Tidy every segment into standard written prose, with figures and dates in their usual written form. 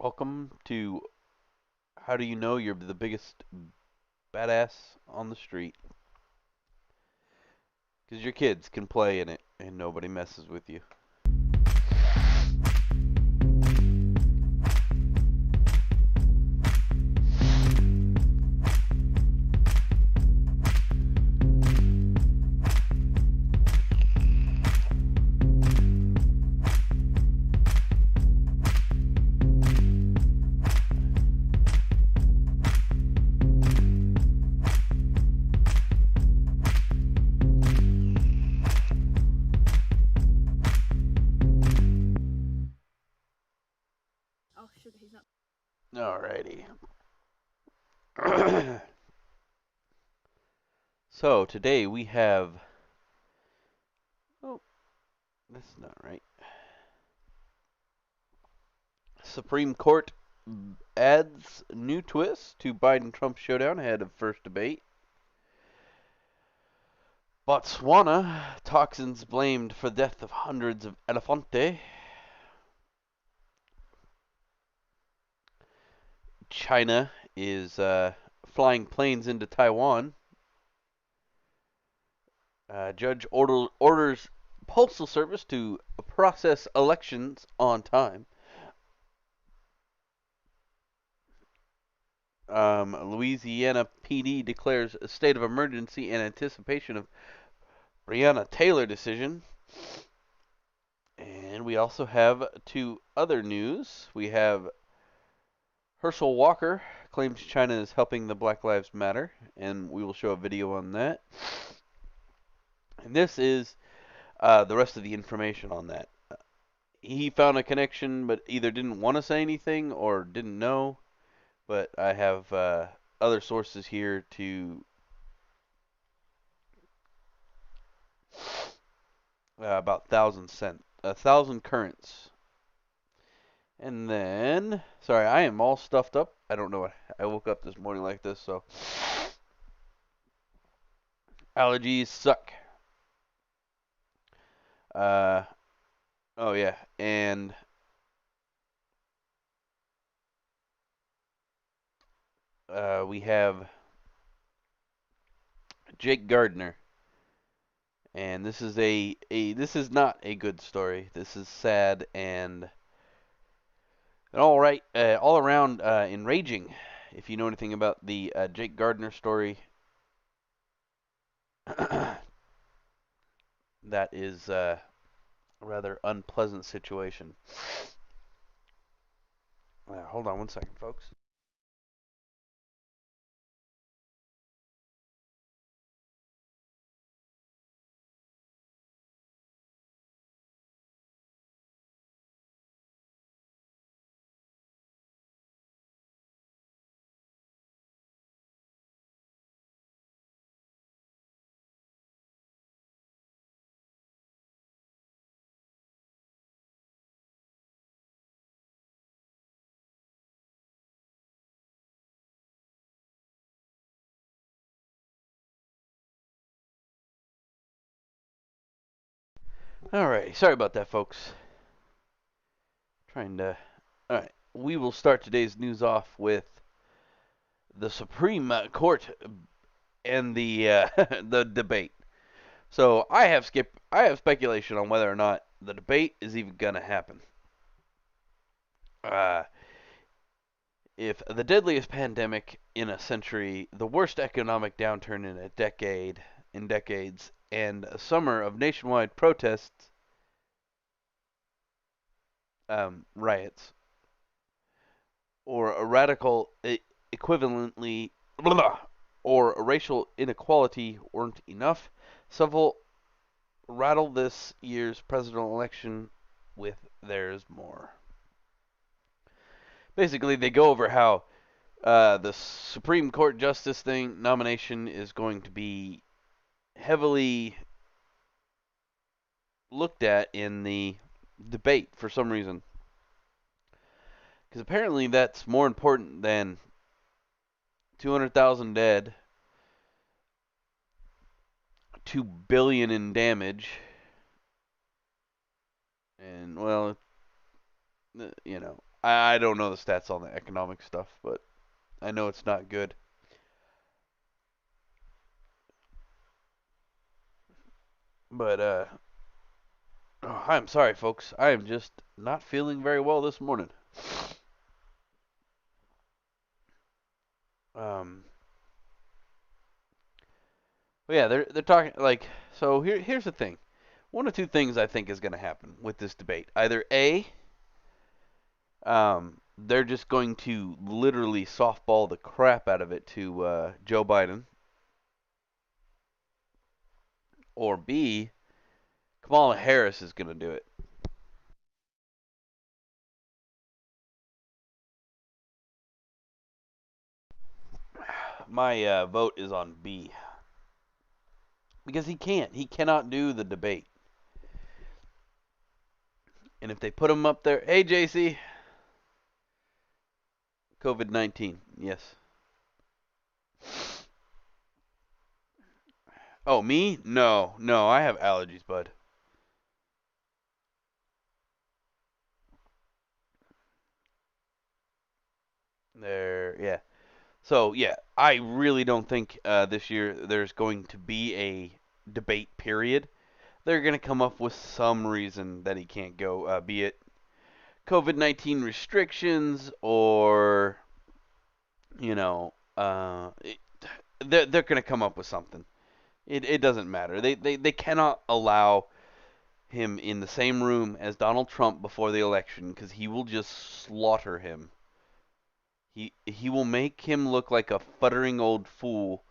Welcome to How Do You Know You're the Biggest Badass on the Street? Because your kids can play in it and nobody messes with you. Oh, sugar, he's not. Alrighty. So today we have. Oh, this is not right. Supreme Court adds new twist to Biden-Trump showdown ahead of first debate. Botswana toxins blamed for death of hundreds of elefante. China is flying planes into Taiwan. Judge orders postal service to process elections on time. Louisiana PD declares a state of emergency in anticipation of Breonna Taylor decision. And we also have two other news. We have Herschel Walker claims China is helping the Black Lives Matter, and we will show a video on that. And this is the rest of the information on that. He found a connection, but either didn't want to say anything or didn't know. But I have other sources here to about 1,000 currents. And then, sorry, I am all stuffed up. I don't know what I woke up this morning like this, so allergies suck. Uh, oh yeah, and we have Jake Gardner, and this is this is not a good story. This is sad and all around enraging. If you know anything about the Jake Gardner story, that is a rather unpleasant situation. Hold on one second, folks. Alright, sorry about that, folks. Trying to. Alright, we will start today's news off with the Supreme Court and the the debate. So I have speculation on whether or not the debate is even gonna happen. Uh, if the deadliest pandemic in a century, the worst economic downturn in decades, and a summer of nationwide protests, riots, or a radical equivalently, blah, or racial inequality weren't enough, several rattle this year's presidential election with there's more. Basically, they go over how the Supreme Court justice thing nomination is going to be heavily looked at in the debate for some reason. Because apparently that's more important than 200,000 dead, 2 billion in damage, and well, I don't know the stats on the economic stuff, but I know it's not good. But oh, I'm sorry, folks. I am just not feeling very well this morning. Um, but yeah, they're talking like so. Here's the thing. One of two things I think is going to happen with this debate. Either A, they're just going to literally softball the crap out of it to Joe Biden, or B, Kamala Harris is going to do it. My vote is on B because he can't. He cannot do the debate. And if they put him up there, hey JC, COVID-19, yes. Oh, me? No, no, I have allergies, bud. There, yeah. So yeah, I really don't think this year there's going to be a debate. Period. They're going to come up with some reason that he can't go, be it COVID-19 restrictions or they're going to come up with something. It doesn't matter. They cannot allow him in the same room as Donald Trump before the election because he will just slaughter him. He will make him look like a futtering old fool,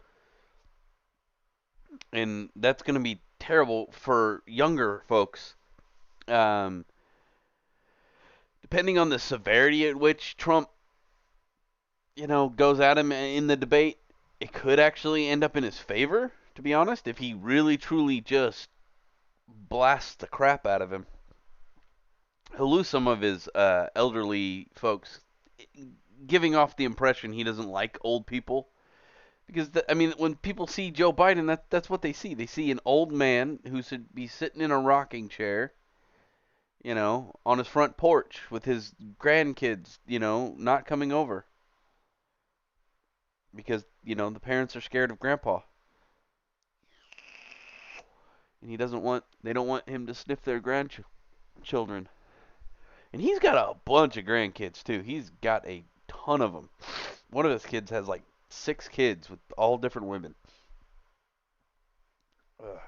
and that's going to be terrible for younger folks. Um, Depending on the severity at which Trump, goes at him in the debate, it could actually end up in his favor. To be honest, if he really truly just blasts the crap out of him, he'll lose some of his elderly folks, giving off the impression he doesn't like old people. Because I mean, when people see Joe Biden, that's what they see. They see an old man who should be sitting in a rocking chair, on his front porch with his grandkids, not coming over because the parents are scared of Grandpa, and they don't want him to sniff their grandchildren. And he's got a bunch of grandkids too. He's got a ton of them. One of his kids has like 6 kids with all different women. Ugh.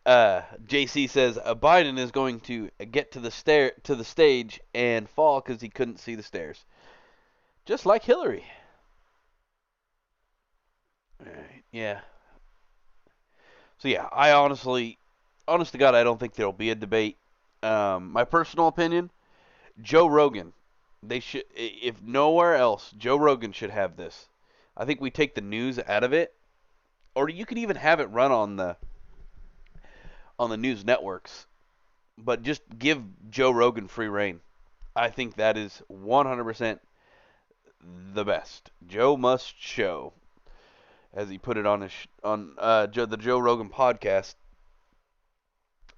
JC says Biden is going to get to the stage and fall because he couldn't see the stairs, just like Hillary. Right, yeah. So yeah, honest to God, I don't think there'll be a debate. My personal opinion, Joe Rogan. They should, if nowhere else, Joe Rogan should have this. I think we take the news out of it, or you could even have it run on the news networks, but just give Joe Rogan free reign. I think that is 100% the best. Joe must show, as he put it on the Joe Rogan podcast.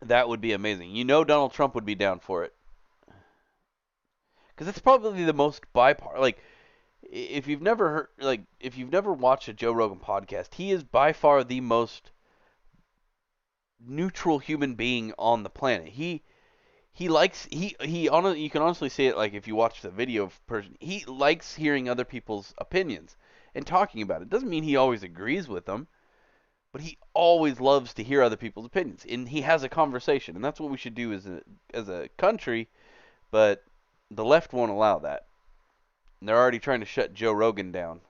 That would be amazing. Donald Trump would be down for it because it's probably the most bipartisan. Like, if you've never watched a Joe Rogan podcast, he is by far the most neutral human being on the planet. He likes he on you can honestly say it, like if you watch the video person, he likes hearing other people's opinions and talking about it. Doesn't mean he always agrees with them, but he always loves to hear other people's opinions, and he has a conversation, and that's what we should do as a country. But the left won't allow that. And they're already trying to shut Joe Rogan down,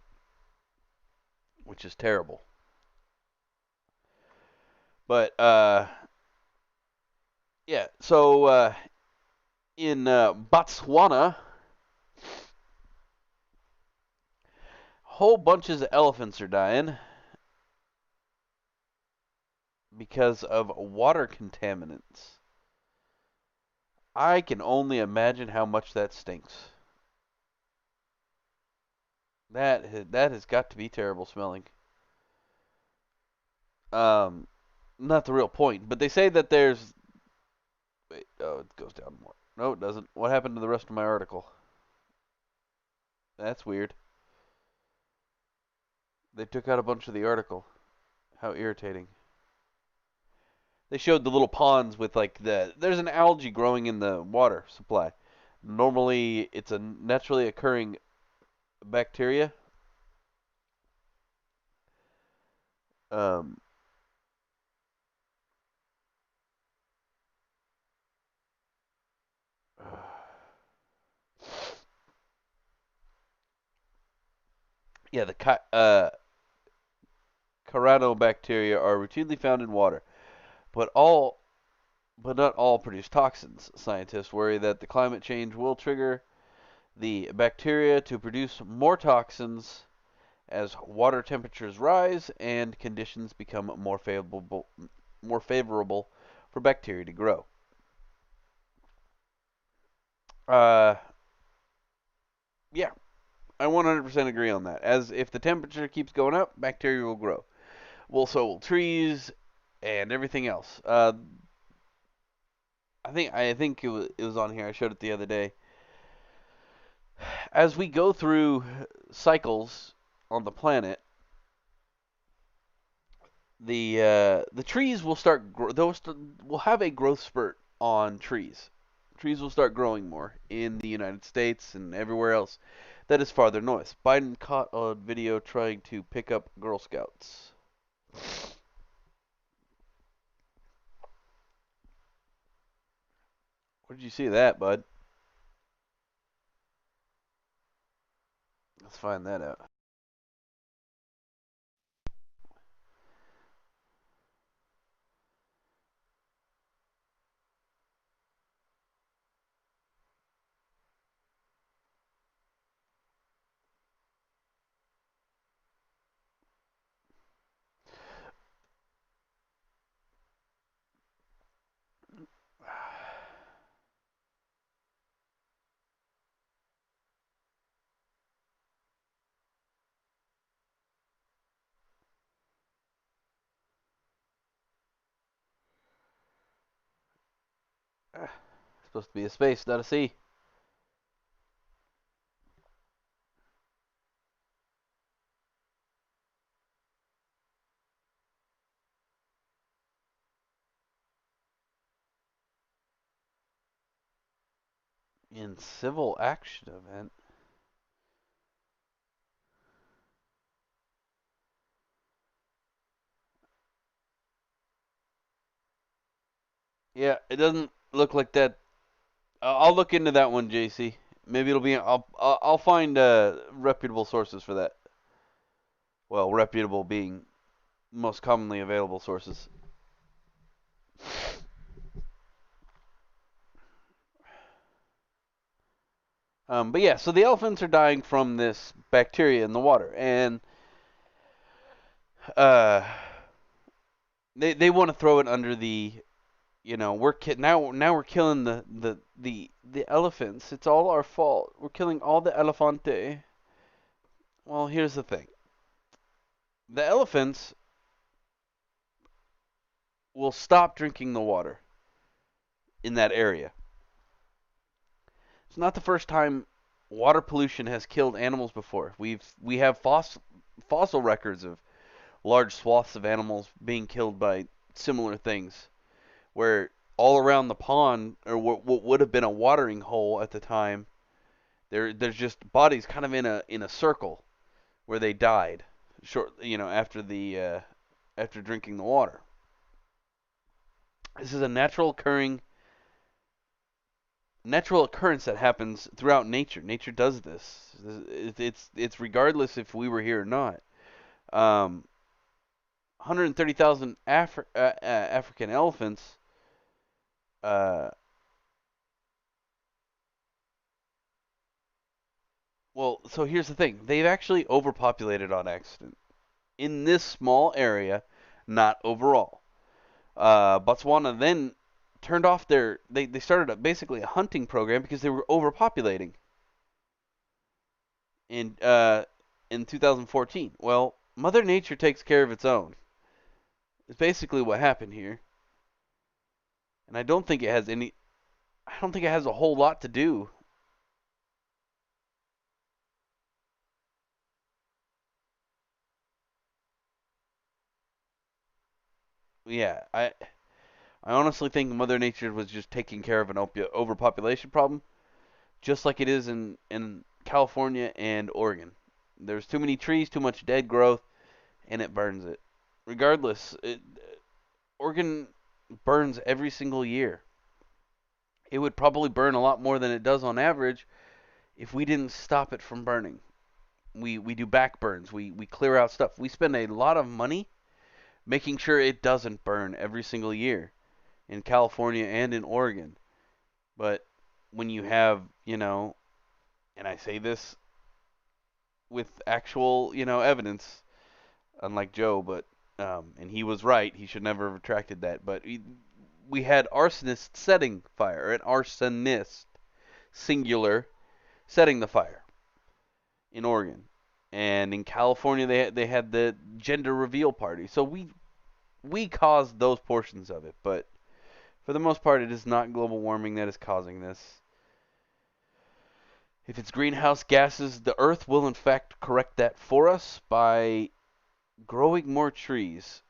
which is terrible. But yeah. So in Botswana, whole bunches of elephants are dying because of water contaminants. I can only imagine how much that stinks. That has got to be terrible smelling. Um, Not the real point, but they say that there's. Wait, oh, it goes down more. No, it doesn't. What happened to the rest of my article? That's weird. They took out a bunch of the article. How irritating. They showed the little ponds with like there's an algae growing in the water supply. Normally, it's a naturally occurring bacteria. Um, yeah, the Chiranobacteria are routinely found in water, but not all produce toxins. Scientists worry that the climate change will trigger the bacteria to produce more toxins as water temperatures rise and conditions become more favorable for bacteria to grow. Uh, yeah, I 100% agree on that. As if the temperature keeps going up, bacteria will grow. Well, so will trees and everything else. I think it was on here. I showed it the other day. As we go through cycles on the planet, the trees will start will have a growth spurt on trees. Trees will start growing more in the United States and everywhere else that is farther north. Biden caught on video trying to pick up Girl Scouts. Where did you see that, bud? Let's find that out. Supposed to be a space, not a sea. In civil action event. Yeah, it doesn't look like that. I'll look into that one, JC. Maybe it'll be. I'll find reputable sources for that. Well, reputable being most commonly available sources. But yeah, so the elephants are dying from this bacteria in the water, and uh, they want to throw it under the. Now we're killing the elephants. It's all our fault. We're killing all the elefante. Well, here's the thing. The elephants will stop drinking the water in that area. It's not the first time water pollution has killed animals before. We have fossil records of large swaths of animals being killed by similar things, where all around the pond or what would have been a watering hole at the time, there's just bodies kind of in a circle where they died after drinking the water. This is a natural occurrence that happens throughout nature. Nature does this. It's regardless if we were here or not. 130,000 African elephants. Uh, Well, so here's the thing. They've actually overpopulated on accident in this small area, not overall. Botswana then turned off they started basically a hunting program because they were overpopulating in uh, in 2014. Well, Mother Nature takes care of its own. It's basically what happened here, and I don't think it has a whole lot to do. Yeah, I honestly think Mother Nature was just taking care of an overpopulation problem, just like it is in California and Oregon. There's too many trees, too much dead growth, and it burns it. Regardless, Oregon burns every single year. It would probably burn a lot more than it does on average if we didn't stop it from burning. We do back burns. We clear out stuff. We spend a lot of money making sure it doesn't burn every single year in California and in Oregon. But when you have, and I say this with actual, evidence, unlike Joe, but and he was right. He should never have retracted that. But we had arsonists setting fire, an arsonist, singular, setting the fire in Oregon, and in California they had the gender reveal party. So we caused those portions of it, but for the most part, it is not global warming that is causing this. If it's greenhouse gases, the Earth will in fact correct that for us by growing more trees.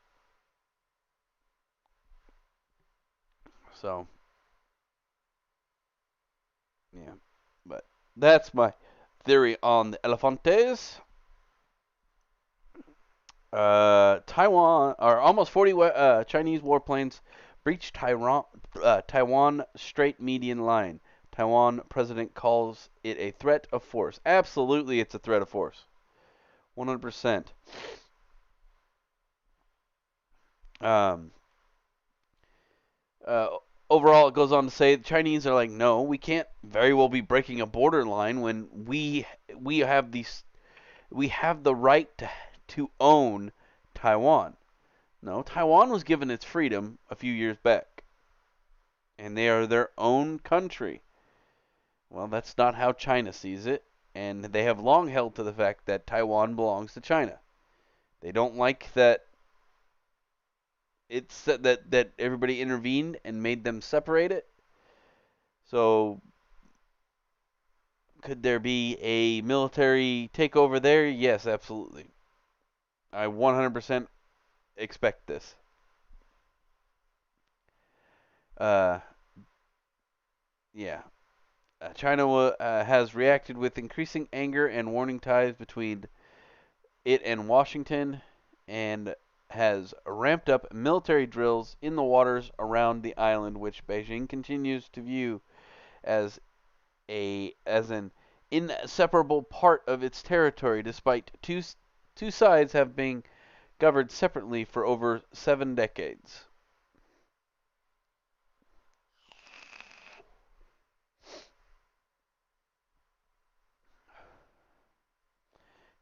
So, yeah. But that's my theory on the elefantes. Taiwan, or almost 40 Chinese warplanes breached Taiwan Strait median line. Taiwan president calls it a threat of force. Absolutely, it's a threat of force. 100%. Um, uh, Overall, it goes on to say the Chinese are like, no, we can't very well be breaking a border line when we have we have the right to own Taiwan. No, Taiwan was given its freedom a few years back, and they are their own country. Well, that's not how China sees it, and they have long held to the fact that Taiwan belongs to China. They don't like that that everybody intervened and made them separate it. So, could there be a military takeover there? Yes, absolutely. I 100% expect this. Uh, yeah. China has reacted with increasing anger and warning ties between it and Washington, and has ramped up military drills in the waters around the island, which Beijing continues to view as an inseparable part of its territory, despite two sides have been governed separately for over 7 decades.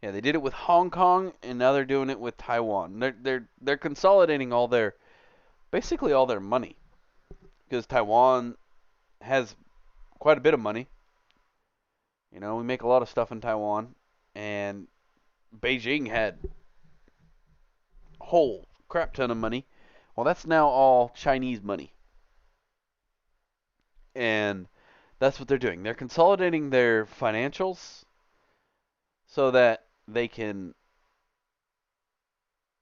Yeah, they did it with Hong Kong, and now they're doing it with Taiwan. They're consolidating basically all their money, because Taiwan has quite a bit of money. We make a lot of stuff in Taiwan, and Beijing had a whole crap ton of money. Well, that's now all Chinese money, and that's what they're doing. They're consolidating their financials so that they can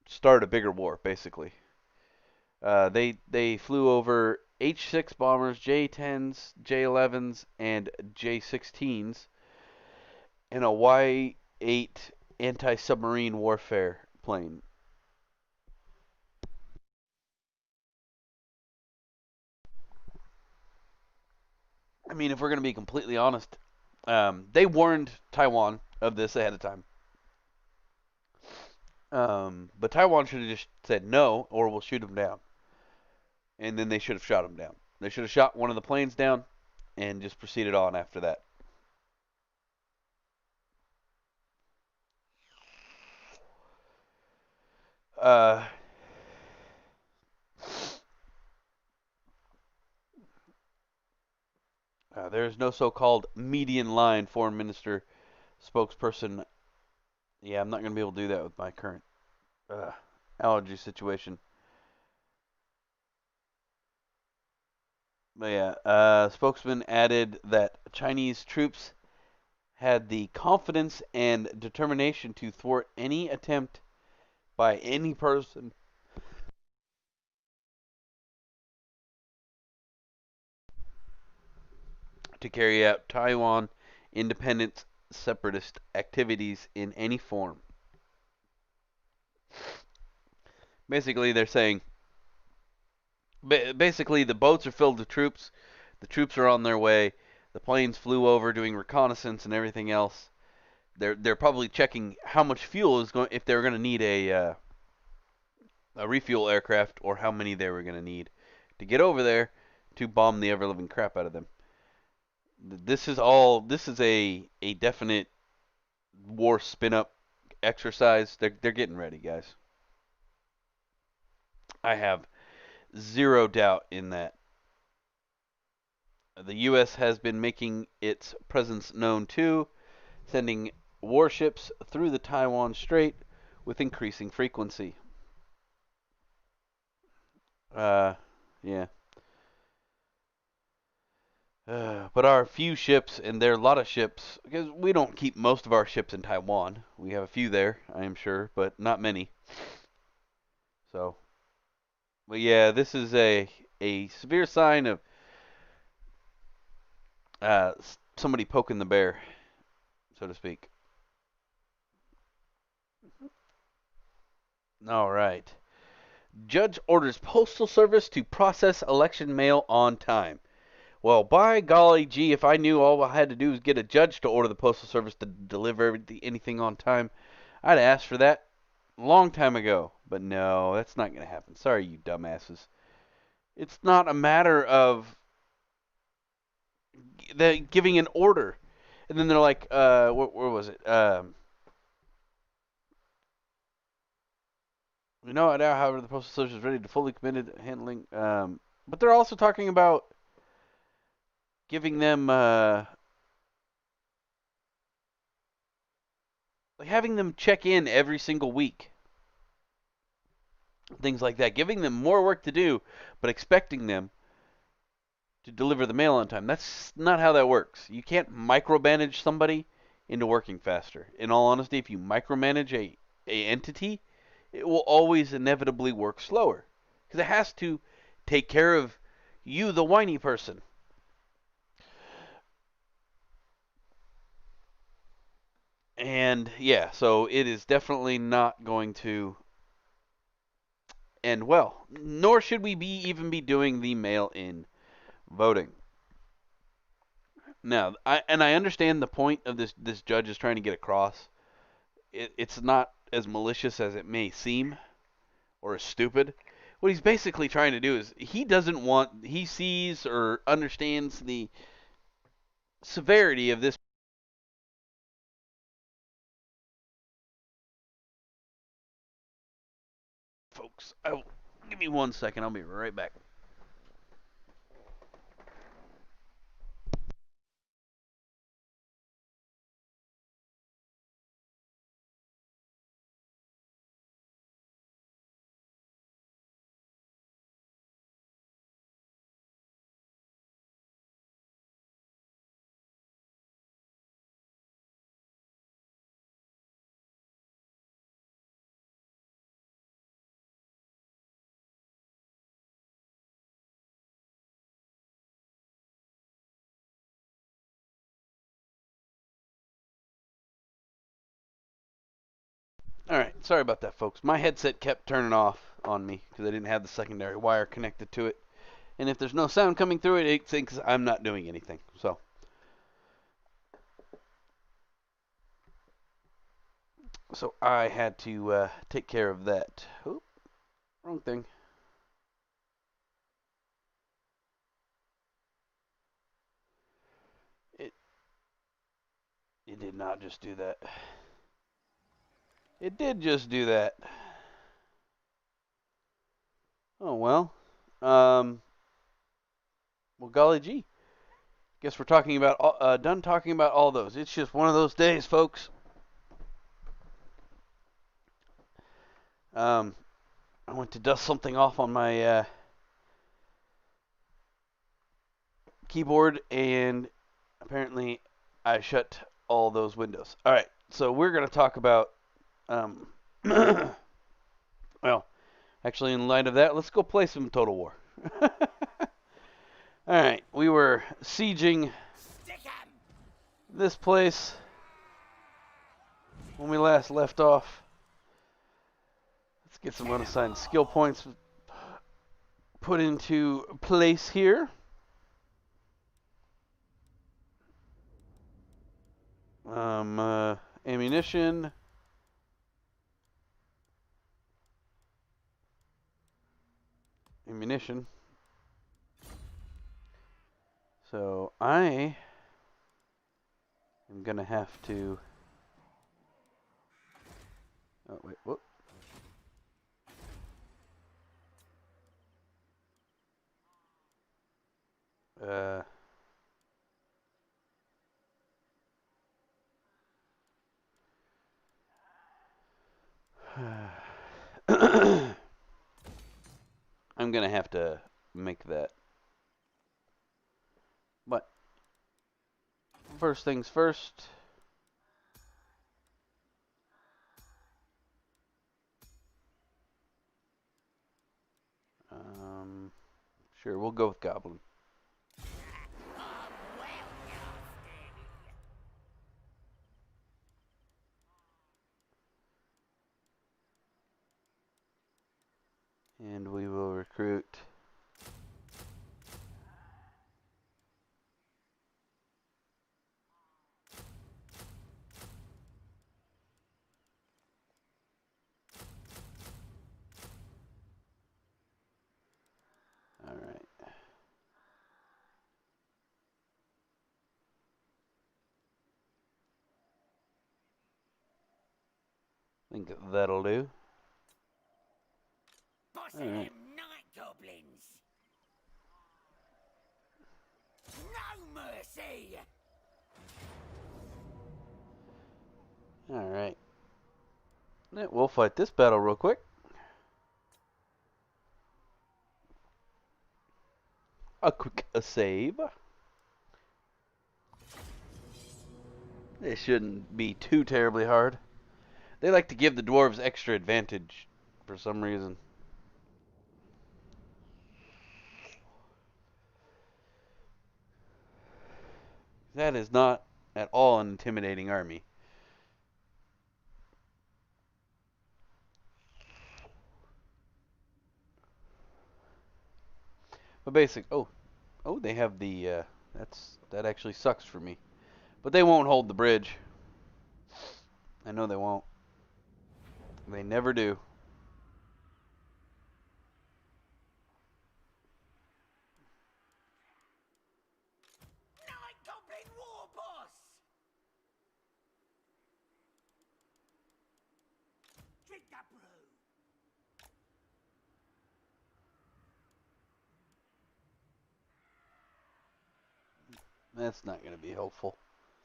start a bigger war, basically. They flew over H-6 bombers, J-10s, J-11s, and J-16s in a Y-8 anti-submarine warfare plane. I mean, if we're going to be completely honest, they warned Taiwan of this ahead of time. But Taiwan should have just said no, or we'll shoot them down. And then they should have shot them down. They should have shot one of the planes down and just proceeded on after that. Uh, there is no so-called median line, foreign minister spokesperson. Yeah, I'm not going to be able to do that with my current uh, allergy situation. But yeah, spokesman added that Chinese troops had the confidence and determination to thwart any attempt by any person to carry out Taiwan independence separatist activities in any form. Basically, they're saying basically the boats are filled with troops, the troops are on their way, the planes flew over doing reconnaissance and everything else. They're probably checking how much fuel is going if they're going to need a refuel aircraft or how many they were going to need to get over there to bomb the ever living crap out of them. This is a definite war spin up exercise. They're getting ready, guys. I have zero doubt in that. The U.S. has been making its presence known too, sending warships through the Taiwan Strait with increasing frequency. Uh, yeah. But our few ships, and there are a lot of ships, because we don't keep most of our ships in Taiwan. We have a few there, I am sure, but not many. So, but yeah, this is a severe sign of uh, somebody poking the bear, so to speak. All right. Judge orders Postal Service to process election mail on time. Well, by golly gee, if I knew all I had to do was get a judge to order the Postal Service to deliver anything on time, I'd ask for that a long time ago. But no, that's not going to happen. Sorry, you dumbasses. It's not a matter of giving an order. And then they're like, where was it? We know now, however, the Postal Service is ready to fully committed handling. But they're also talking about giving them, like having them check in every single week. Things like that. Giving them more work to do, but expecting them to deliver the mail on time. That's not how that works. You can't micromanage somebody into working faster. In all honesty, if you micromanage a entity, it will always inevitably work slower because it has to take care of you, the whiny person. And yeah, so it is definitely not going to end well. Nor should we even be doing the mail-in voting. Now, I understand the point of this judge is trying to get across. It's not as malicious as it may seem or as stupid. What he's basically trying to do is he sees or understands the severity of this. Folks, give me 1 second. I'll be right back. All right, sorry about that, folks. My headset kept turning off on me because I didn't have the secondary wire connected to it. And if there's no sound coming through it, it thinks I'm not doing anything. So I had to take care of that. Oop, wrong thing. It it did not just do that. It did just do that. Oh well. Um. Well, golly gee. Guess we're talking about done talking about all those. It's just one of those days, folks. Um. I went to dust something off on my keyboard, and apparently I shut all those windows. All right. So we're gonna talk about well, actually, in light of that, let's go play some Total War. Alright, we were sieging this place when we last left off. Let's get some unassigned skill points put into place here. Ammunition. Ammunition. So I am gonna have to. Oh wait, whoop. Uh. I'm gonna have to make that. But first things first. Sure, we'll go with Goblin. And we will recruit. Alright. I think that'll do. Boss All right. night goblins. No mercy. Alright. Yeah, we'll fight this battle real quick. A quick save. It shouldn't be too terribly hard. They like to give the dwarves extra advantage for some reason. That is not at all an intimidating army. But basic. Oh, they have the. That actually sucks for me. But they won't hold the bridge. I know they won't. They never do. Night goblin war boss. Drink that brew. That's not going to be helpful.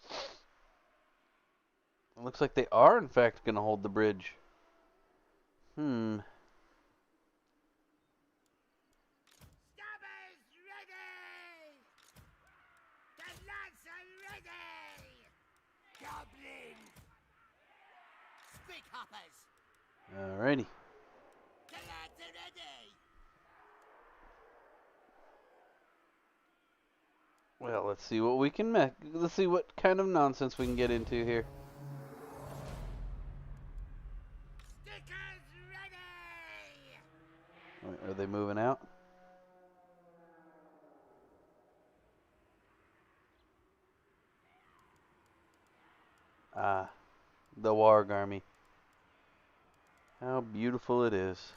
It looks like they are, in fact, going to hold the bridge. Hmm. Stabbers ready. The lads are ready. Goblins. Stick hoppers. Alrighty. The lads are ready. Well, let's see what we can make. Let's see what kind of nonsense we can get into here. Stickers ready. Wait, are they moving out? Ah, the Warg army. How beautiful it is.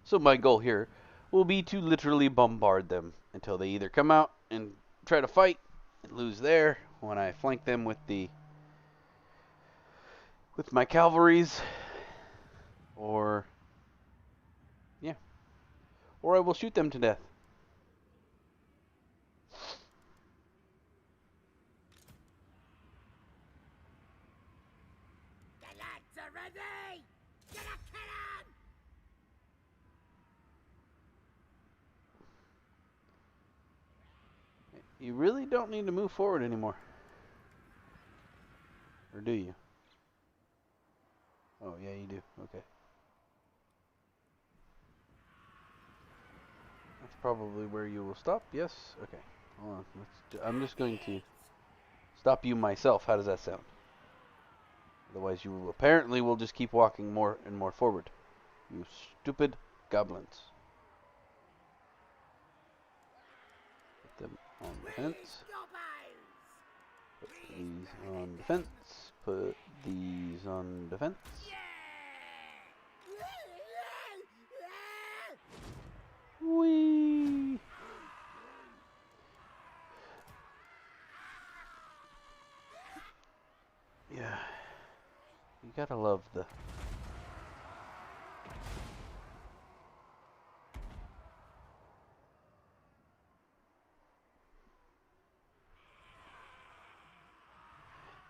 So my goal here will be to literally bombard them until they either come out and try to fight and lose there when I flank them with my cavalries, or yeah, or I will shoot them to death. The lads are ready! Gonna kill 'em! You really don't need to move forward anymore. Or do you? Oh, yeah, you do. Okay. That's probably where you will stop. Yes? Okay. Hold on. I'm just going to stop you myself. How does that sound? Otherwise, you apparently will just keep walking more and more forward. You stupid goblins. Put them on defense. Put these on defense. Put these on defense. Whee! Yeah. You gotta love the...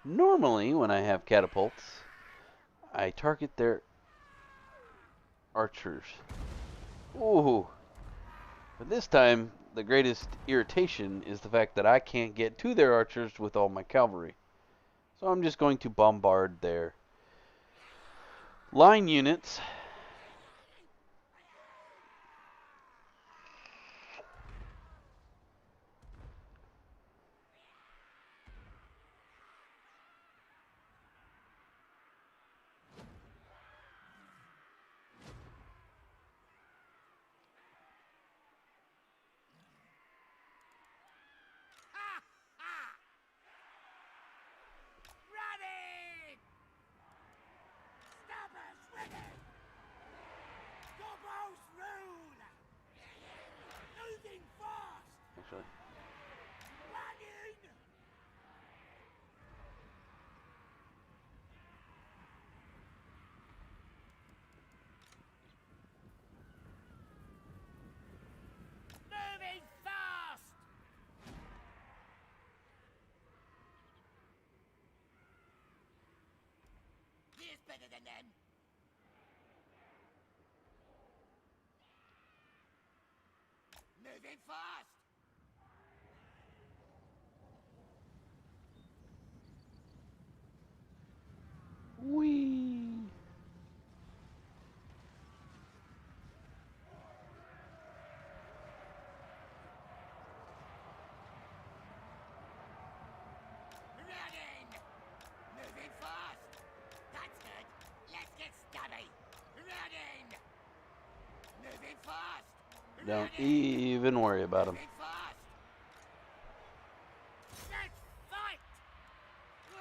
Normally, when I have catapults, I target their archers. Ooh. But this time, the greatest irritation is the fact that I can't get to their archers with all my cavalry. So I'm just going to bombard their line units. Running! Stoppers ready! Gobos rule! Moving fast! Actually, Running! Moving fast! Here's better than them. Moving fast! whee! Running! Moving fast! That's good. Let's get stubby. Running! Moving fast! Don't Running! even worry about them. Moving fast! Let's fight! Wah!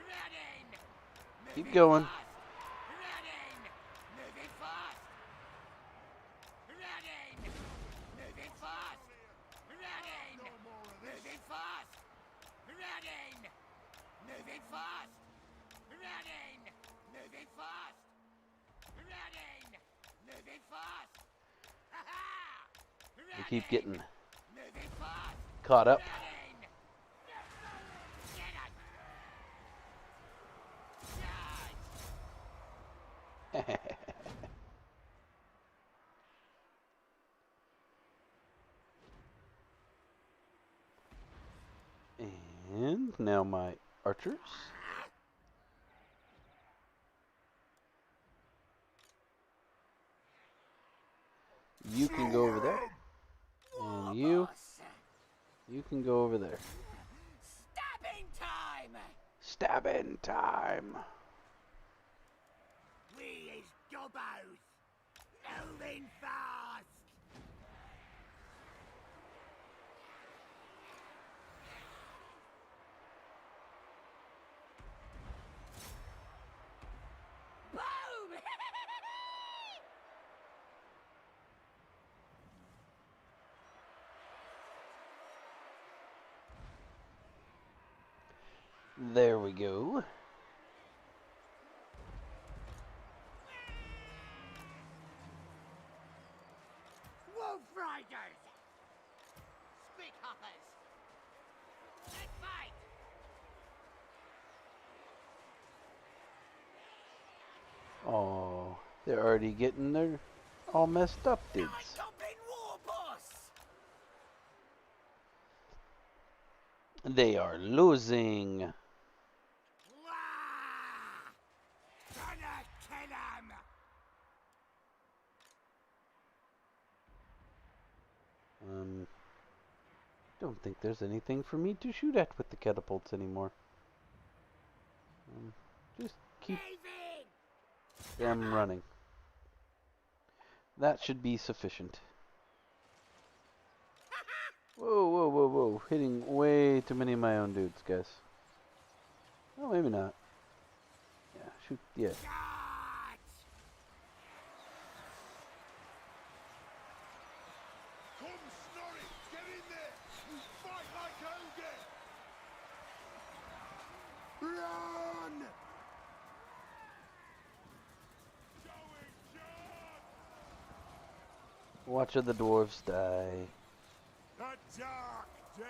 Running! Keep Moving going. fast! Running! Moving fast! Running! Moving fast! Running! Moving fast! Running! Moving fast! Running! Moving fast! Running! Moving fast! Ha-ha! We keep getting Moving fast! caught up. Running! Get it! Charge! And now my archers. You can go over there. And you can go over there. Stabbing time! Stabbing time. We is gobos! Moving fast! Boom! There we go. Wolf Riders! Spit hoppers! Let's fight! Oh, they're already getting their all messed up, dudes. Nine-goblin war boss! They are losing. Wah! Gonna kill 'em! Don't think there's anything for me to shoot at with the catapults anymore. Just keep David! them running. That should be sufficient. Whoa, whoa, whoa, whoa. Hitting way too many of my own dudes, guys. Oh, maybe not. Yeah, shoot, yeah. Charge! Come, Snorri! Get in there! Fight like ogre! Run! Going, John! Watch the dwarves die. A dark day!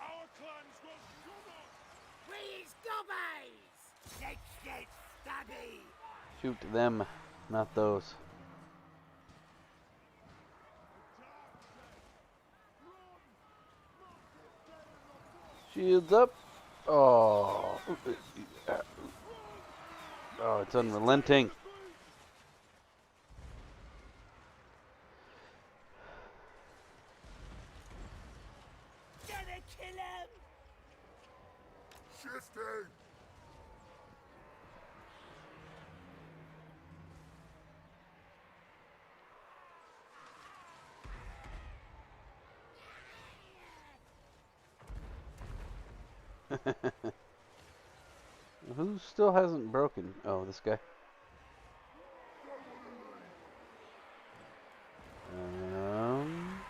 Our clans will shut up! We is gobbies! Let's get stabby! Shoot them, not those. Shields up. Oh. Oh, it's unrelenting. Gonna kill 'em! Shifting! Who still hasn't broken? Oh, this guy.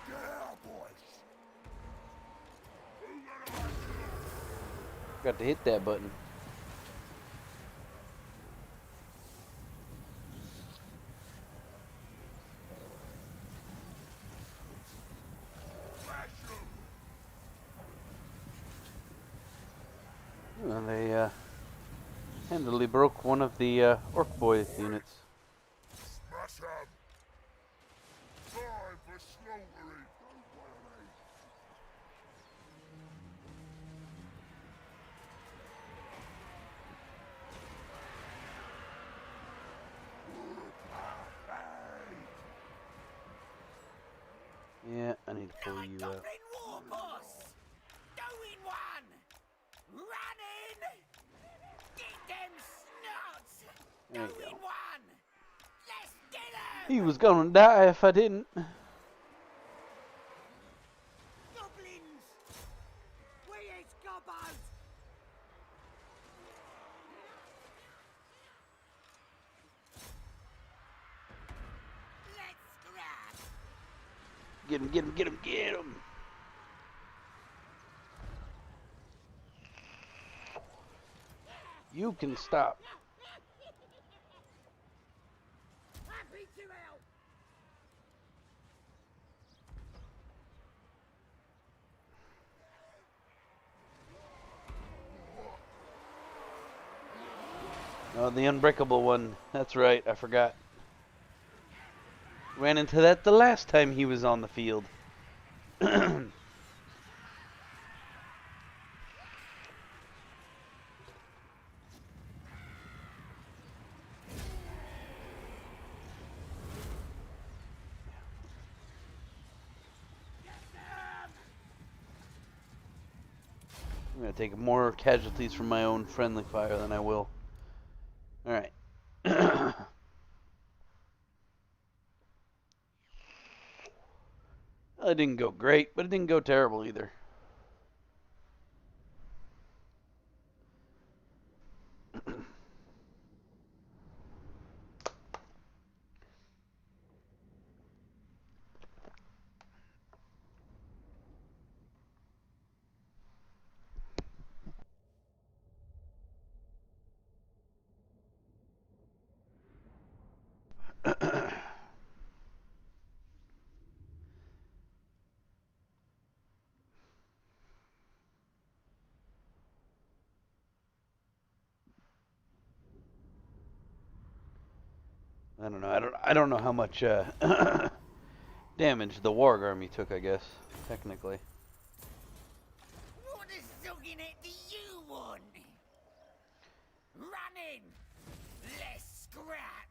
Get out, boys! Got to hit that button. Well, they handily broke one of the orc boy units. Smash 'em! Time for slaughtering! Yeah, I need to pull you out. Nine-goblin war boss! Doing one! Running! Get them snots! There you Doing go. one! Let's get 'em! He was gonna die if I didn't. Goblins! We is gobbos! Let's scrap! Get him, get him, get him, get him. You can stop. Happy to help! Oh, the unbreakable one. That's right, I forgot. Ran into that the last time he was on the field. I'm going to take more casualties from my own friendly fire than I will. Alright. That didn't go great, but it didn't go terrible either. I don't know. I don't know how much damage the Warg army took. I guess technically. What a sucking it do you want? Running! Less scrap!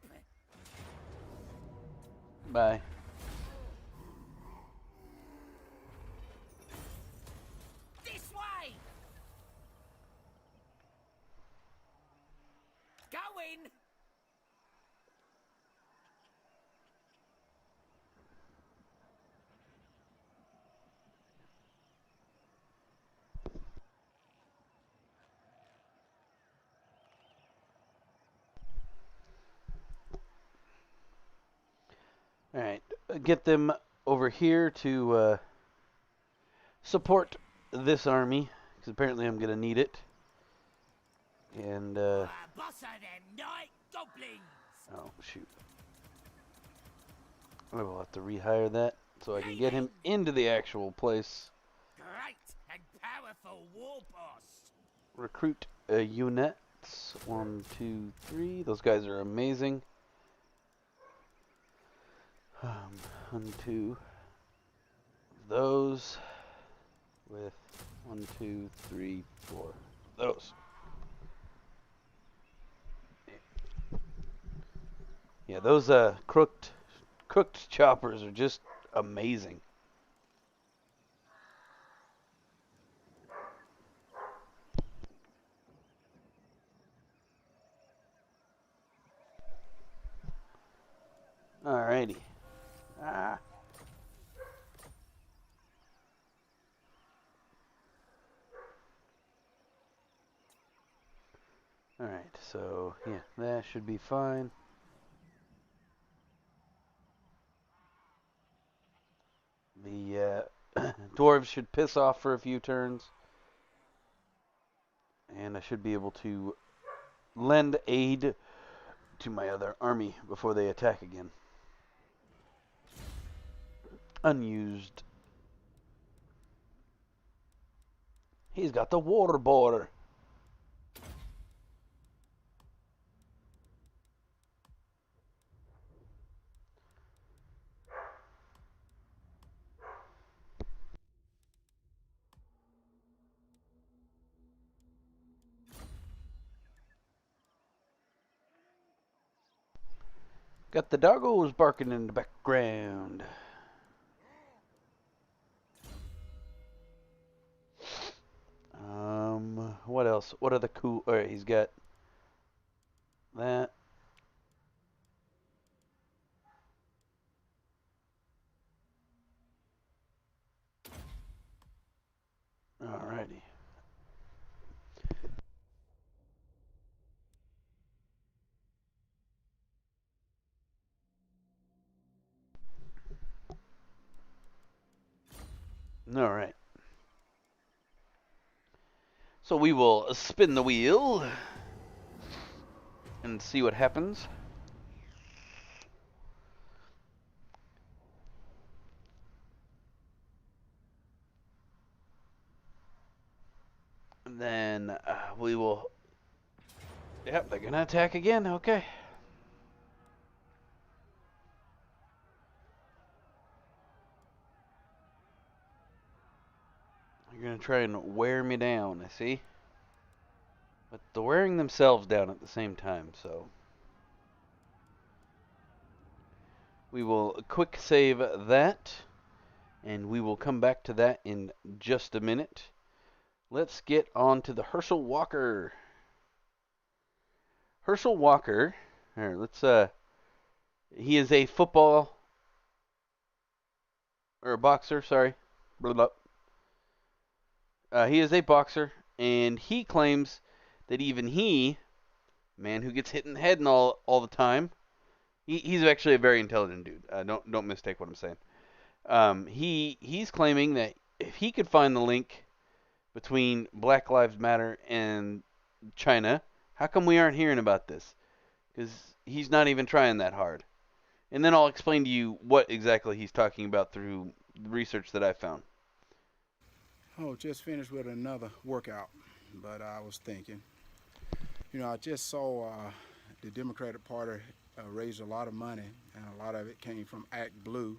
Bye. This way! Going! All right, get them over here to support this army because apparently I'm gonna need it. And Boss of them night goblins! oh shoot, I will have to rehire that so I can get him into the actual place. Great and powerful war boss! Recruit units. 1, 2, 3. Those guys are amazing. 1, 2. Those with 1, 2, 3, 4. Those. Yeah, those cooked choppers are just amazing. Alrighty. Ah. Alright, so yeah, that should be fine. The dwarves should piss off for a few turns. And I should be able to lend aid to my other army before they attack again. Unused. He's got the water border. Got the doggos barking in the background. What else? What are the cool? Alright, he's got that. Alrighty. Alright. So we will spin the wheel and see what happens. And then we will. Yep, they're gonna attack again. Okay. They're gonna try and wear me down. I see. But they're wearing themselves down at the same time, so. We will quick save that, and we will come back to that in just a minute. Let's get on to the Herschel Walker. Herschel Walker, here, he is a football, or a boxer, sorry. He is a boxer, and he claims that even he, man who gets hit in the head and all the time, he's actually a very intelligent dude. Don't mistake what I'm saying. He's claiming that if he could find the link between Black Lives Matter and China, how come we aren't hearing about this? Because he's not even trying that hard. And then I'll explain to you what exactly he's talking about through the research that I found. Oh, just finished with another workout, but I was thinking, I just saw the Democratic Party raised a lot of money, and a lot of it came from Act Blue.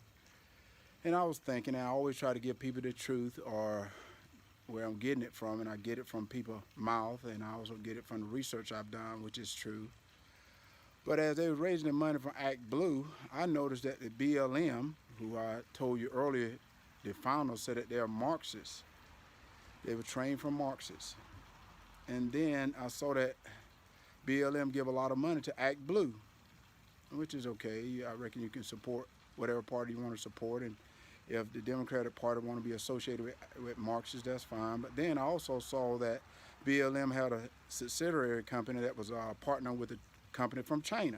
And I was thinking, I always try to give people the truth or where I'm getting it from, and I get it from people's mouth, and I also get it from the research I've done, which is true. But as they were raising the money from Act Blue, I noticed that the BLM, who I told you earlier, the founders said that they're Marxists. They were trained from Marxists. And then I saw that BLM give a lot of money to Act Blue, which is okay. I reckon you can support whatever party you want to support, and if the Democratic Party want to be associated with Marxists, that's fine. But then I also saw that BLM had a subsidiary company that was partnering with a company from China.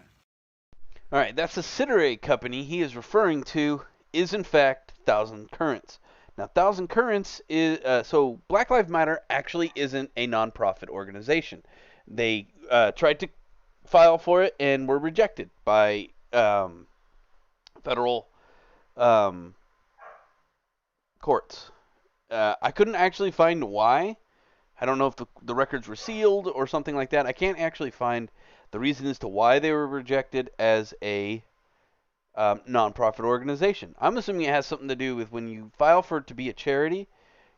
All right, that subsidiary company he is referring to is in fact Thousand Currents. Now, Thousand Currents is so Black Lives Matter actually isn't a nonprofit organization. They tried to file for it and were rejected by federal courts. I couldn't actually find why. I don't know if the records were sealed or something like that. I can't actually find the reason as to why they were rejected as a nonprofit organization. I'm assuming it has something to do with when you file for it to be a charity,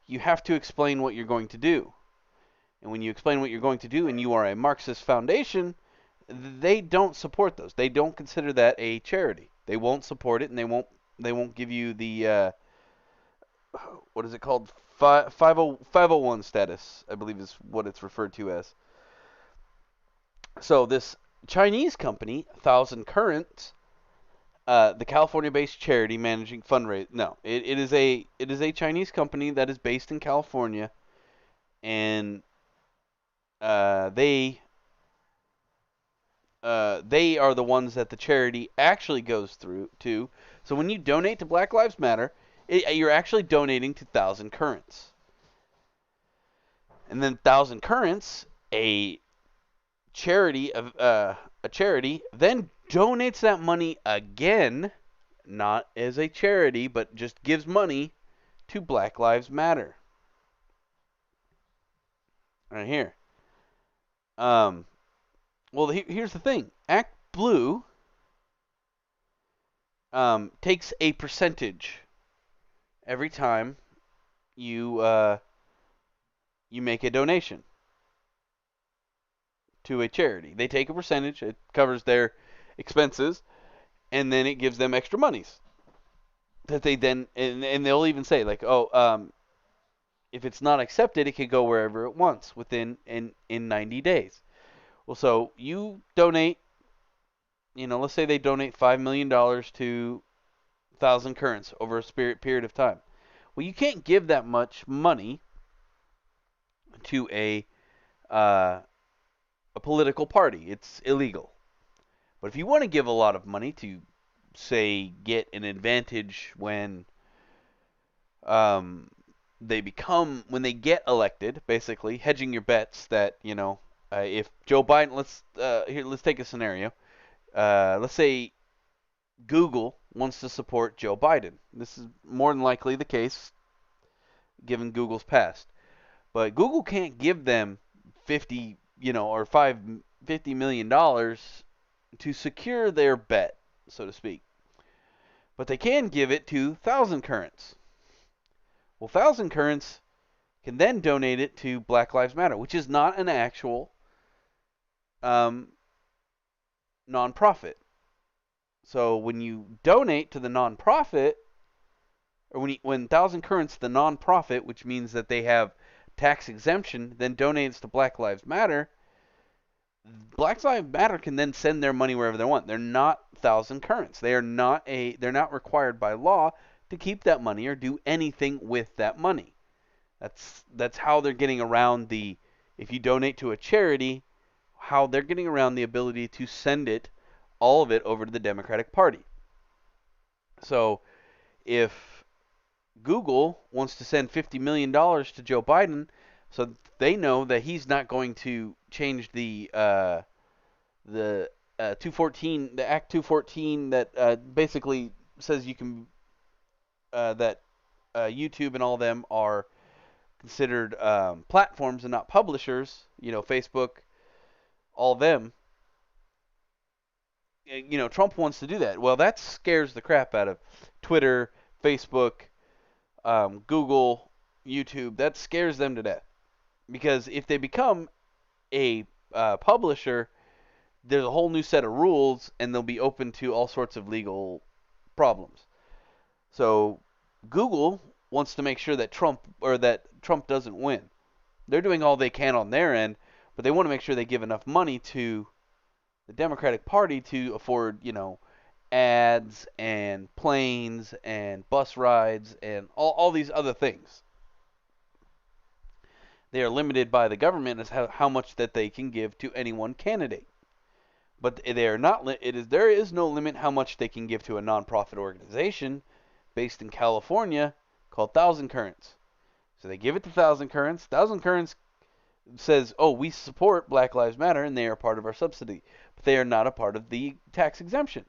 you have to explain what you're going to do. And when you explain what you're going to do and you are a Marxist foundation, they don't support those. They don't consider that a charity. They won't support it, and they won't give you the what is it called? 501 status, I believe is what it's referred to as. So this Chinese company, Thousand Currents, the California-based charity managing fundraise. No, it is a Chinese company that is based in California, and they are the ones that the charity actually goes through to. So when you donate to Black Lives Matter, you're actually donating to Thousand Currents. And then Thousand Currents, a charity then donates that money again, not as a charity, but just gives money to Black Lives Matter. Right here. Well, here's the thing. Act Blue takes a percentage every time you make a donation to a charity. They take a percentage. It covers their expenses, and then it gives them extra monies that they then and they'll even say like, if it's not accepted, it could go wherever it wants within in 90 days. Well, so you donate, let's say they donate $5 million to Thousand Currents over a period of time. Well, you can't give that much money to a political party. It's illegal. But if you want to give a lot of money to, say, get an advantage when when they get elected, basically hedging your bets that if Joe Biden, let's take a scenario. Let's say Google wants to support Joe Biden. This is more than likely the case, given Google's past. But Google can't give them 50, or $50 million to secure their bet, so to speak. But they can give it to Thousand Currents. Well, Thousand Currents can then donate it to Black Lives Matter, which is not an actual nonprofit. So when you donate to the nonprofit, or when Thousand Currents, the nonprofit, which means that they have tax exemption, then donates to Black Lives Matter, Black Lives Matter can then send their money wherever they want. They're not Thousand Currents. They're not required by law to keep that money or do anything with that money. That's how they're getting around if you donate to a charity, how they're getting around the ability to send all of it over to the Democratic Party. So if Google wants to send $50 million to Joe Biden, so they know that he's not going to change the 214, the Act 214 that basically says you can that YouTube and all of them are considered platforms and not publishers. Facebook, all of them. Trump wants to do that. Well, that scares the crap out of Twitter, Facebook, Google, YouTube. That scares them to death. Because if they become a publisher, there's a whole new set of rules, and they'll be open to all sorts of legal problems. So Google wants to make sure that Trump doesn't win. They're doing all they can on their end, but they want to make sure they give enough money to the Democratic Party to afford, ads and planes and bus rides and all these other things. They are limited by the government as how much that they can give to any one candidate. But they are not. There is no limit how much they can give to a nonprofit organization based in California called Thousand Currents. So they give it to Thousand Currents. Thousand Currents says, "Oh, we support Black Lives Matter, and they are part of our subsidy, but they are not a part of the tax exemption."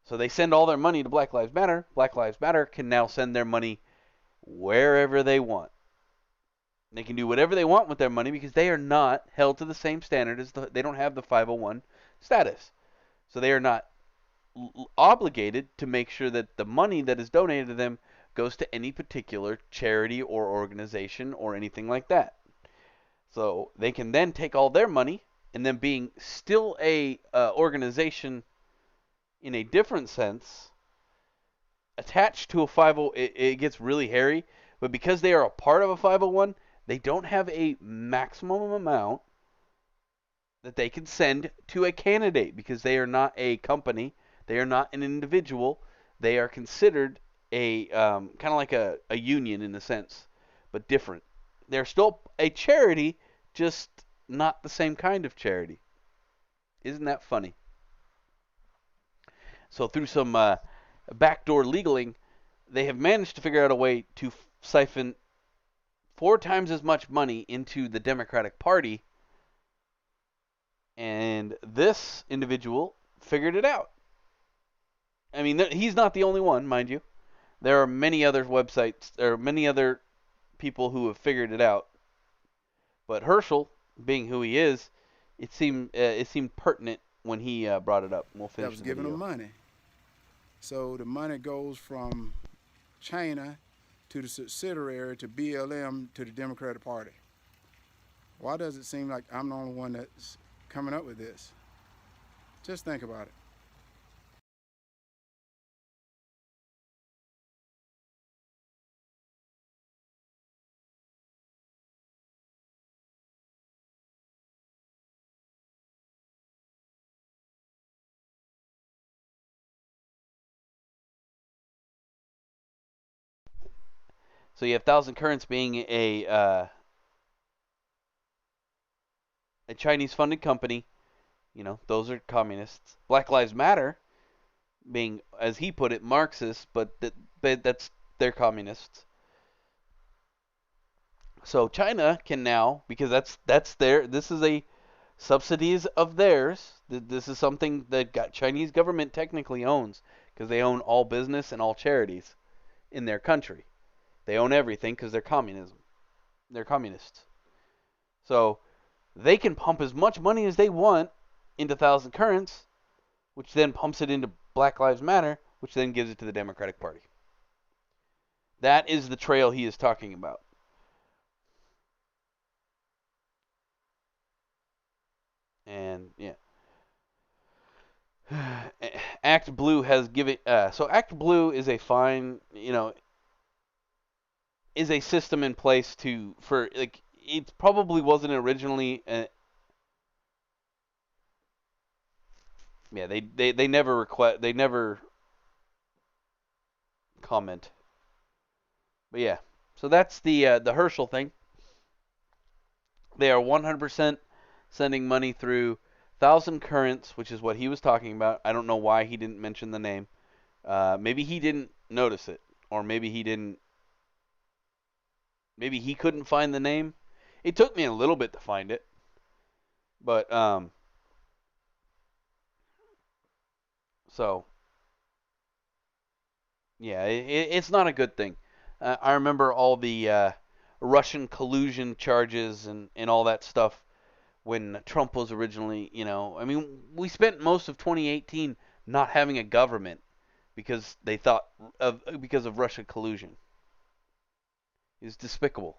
So they send all their money to Black Lives Matter. Black Lives Matter can now send their money wherever they want. They can do whatever they want with their money because they are not held to the same standard as they don't have the 501 status. So they are not obligated to make sure that the money that is donated to them goes to any particular charity or organization or anything like that. So they can then take all their money, and then being still a organization in a different sense, attached to a 50, it gets really hairy, but because they are a part of a 501, they don't have a maximum amount that they can send to a candidate because they are not a company, they are not an individual, they are considered a kind of like a union in a sense, but different. They're still a charity, just not the same kind of charity. Isn't that funny? So through some backdoor legaling, they have managed to figure out a way to siphon 4 times as much money into the Democratic Party, and this individual figured it out. I mean, he's not the only one, mind you. There are many other websites, there are many other people who have figured it out. But Herschel, being who he is, it seemed pertinent when he brought it up. We'll finish That was the giving video. them money. So the money goes from China to the subsidiary to BLM to the Democratic Party. Why does it seem like I'm the only one that's coming up with this? Just think about it. So you have Thousand Currents being a Chinese-funded company. Those are communists. Black Lives Matter being, as he put it, Marxist, but that's they're communists. So China can now, because that's this is a subsidies of theirs. This is something that Chinese government technically owns because they own all business and all charities in their country. They own everything because they're communism. They're communists. So they can pump as much money as they want into Thousand Currents, which then pumps it into Black Lives Matter, which then gives it to the Democratic Party. That is the trail he is talking about. And yeah. Act Blue has given so Act Blue is a fine, is a system in place for like it probably wasn't originally yeah, they never comment. But yeah. So that's the Herschel thing. They are 100% sending money through Thousand Currents, which is what he was talking about. I don't know why he didn't mention the name. Maybe he didn't notice it, or maybe he didn't. Maybe he couldn't find the name. It took me a little bit to find it, but so yeah, it's not a good thing. I remember all the Russian collusion charges and all that stuff when Trump was originally, I mean, we spent most of 2018 not having a government because they thought because of Russia collusion. It was despicable.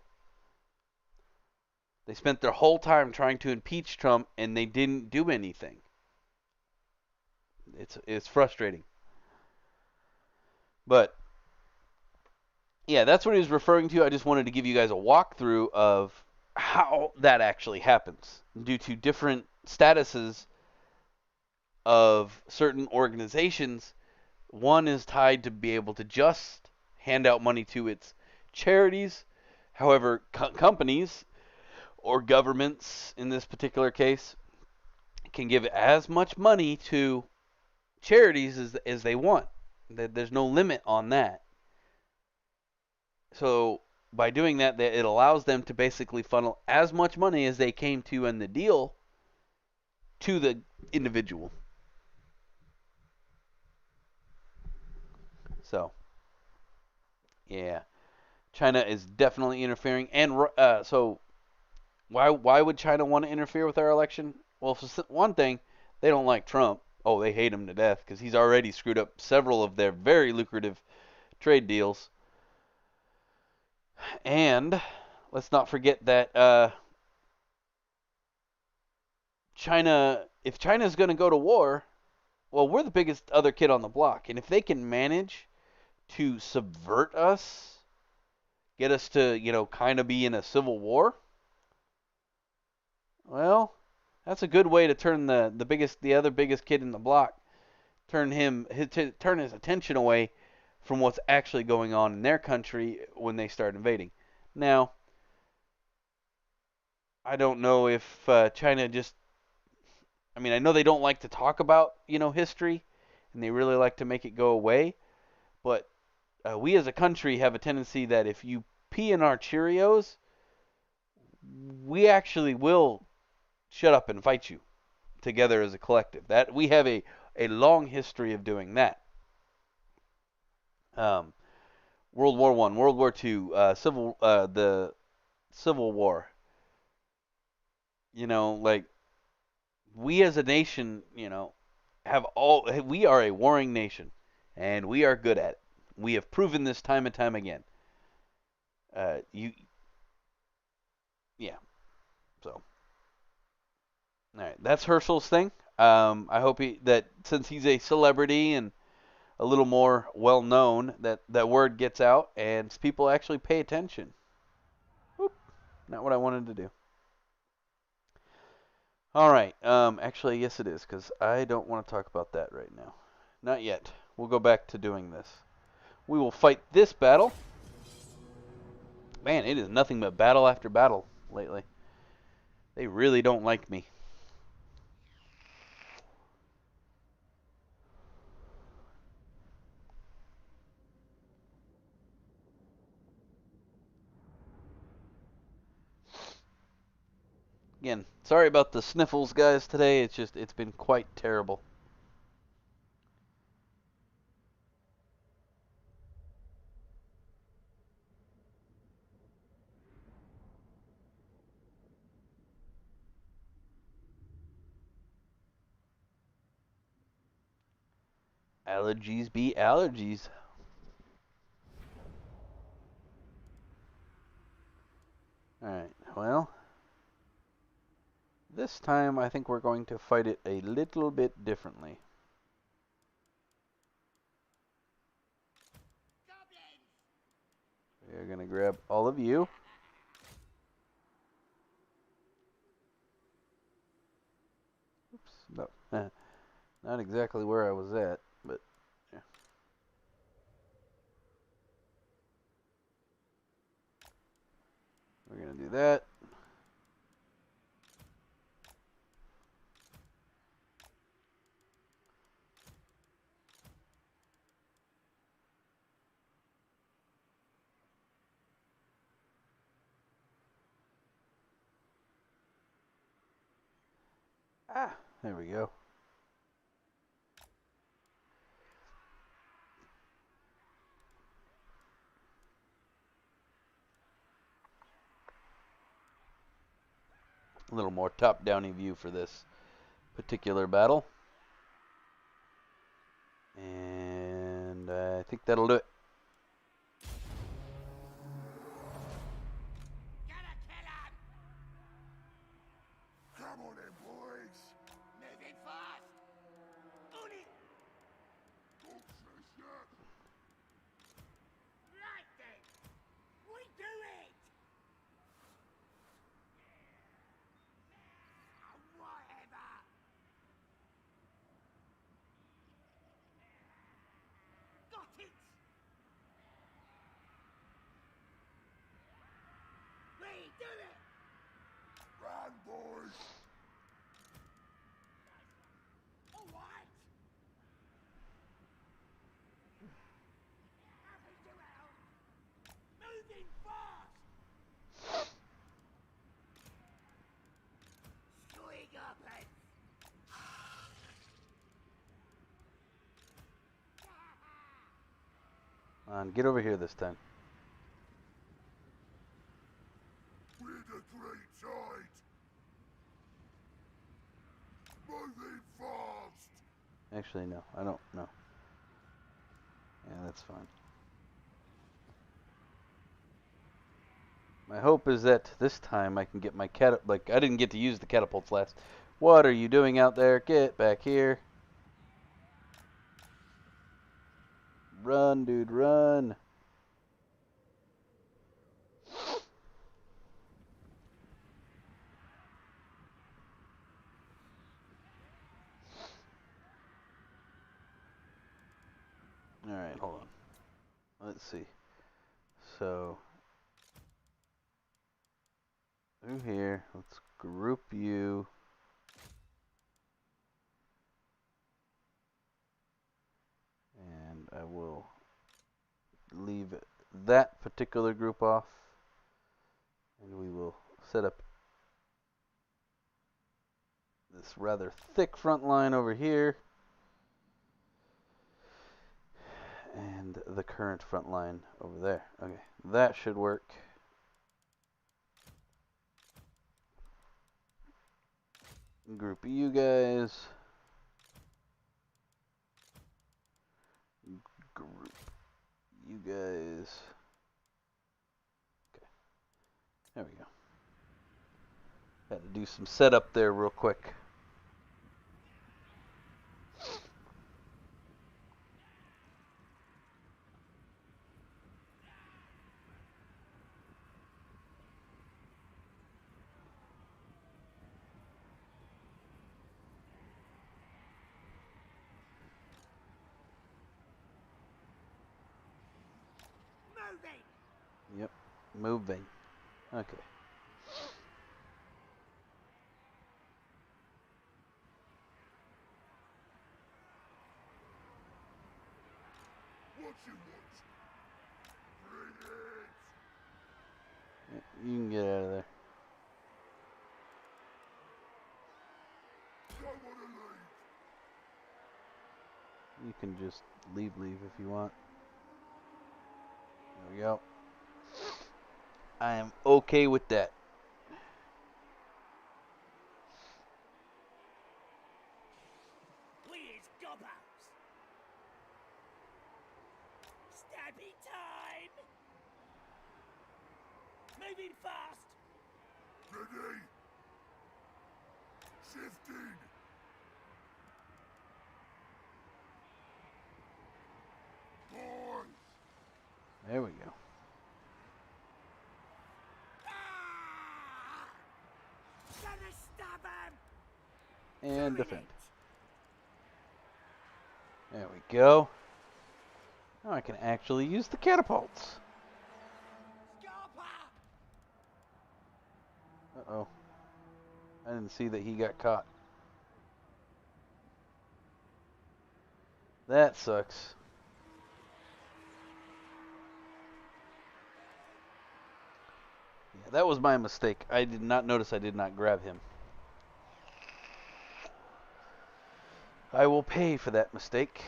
They spent their whole time trying to impeach Trump, and they didn't do anything. It's frustrating. But yeah, that's what he was referring to. I just wanted to give you guys a walkthrough of how that actually happens due to different statuses of certain organizations. One is tied to be able to just hand out money to its charities. However, companies or governments in this particular case can give as much money to charities as they want. There's no limit on that. So by doing that, it allows them to basically funnel as much money as they came to in the deal to the individual. So, yeah, China is definitely interfering. And so, why would China want to interfere with our election? Well, for one thing, they don't like Trump. Oh, they hate him to death because he's already screwed up several of their very lucrative trade deals. And let's not forget that if China is going to go to war, well, we're the biggest other kid on the block. And if they can manage to subvert us, get us to, kind of be in a civil war, well, that's a good way to turn the other biggest kid in the block, turn his attention away from what's actually going on in their country when they start invading. Now, I don't know if China just, I mean, I know they don't like to talk about, history, and they really like to make it go away, but we as a country have a tendency that if you pee in our Cheerios, we actually will shut up and fight you together as a collective. That we have a long history of doing that. World War One, World War Two, the Civil War. Like we as a nation, we are a warring nation, and we are good at it. We have proven this time and time again. Yeah. So, all right, that's Herschel's thing. I hope that since he's a celebrity and a little more well known, that word gets out and people actually pay attention. Whoop, not what I wanted to do. All right. Actually, yes, it is because I don't want to talk about that right now. Not yet. We'll go back to doing this. We will fight this battle. Man, it is nothing but battle after battle lately. They really don't like me. Again, sorry about the sniffles, guys, today. It's been quite terrible. Allergies be allergies. Alright, well, this time I think we're going to fight it a little bit differently. We're going to grab all of you. Oops, no, not exactly where I was at, but yeah. We're going to do that. Ah, there we go. A little more top-downy view for this particular battle. And I think that'll do it. Gotta kill him! Come on then, boys. Moving fast! On it! Don't say that. Right then! We do it! Whatever! Got it! We do it! Run, boys. Alright! Happy to help! Moving fast! Swing up and... Get over here this time. We're the great tide. Moving fast. Actually, no. I don't know. Yeah, that's fine. My hope is that this time I can get my like, I didn't get to use the catapults last. What are you doing out there? Get back here. Run, dude, run. Alright, hold on. Let's see. So, through here, let's group you. And I will leave that particular group off. And we will set up this rather thick front line over here. And the current front line over there. Okay, that should work. Group you guys. Group you guys. Okay, there we go. Had to do some setup there real quick. Moving! Yep, moving. Okay. What you want? Bring it. You can get out of there. Don't wanna leave. You can just leave if you want. There we go. I am okay with that. We is gobbos! Stabby time! Moving fast! Ready. Shifting. Boys. There we go. Ah! Gonna stab him! And Doing defend. it. There we go. Now I can actually use the catapults. Scarpa! Uh-oh. I didn't see that he got caught. That sucks. Yeah, that was my mistake. I did not notice I did not grab him. I will pay for that mistake.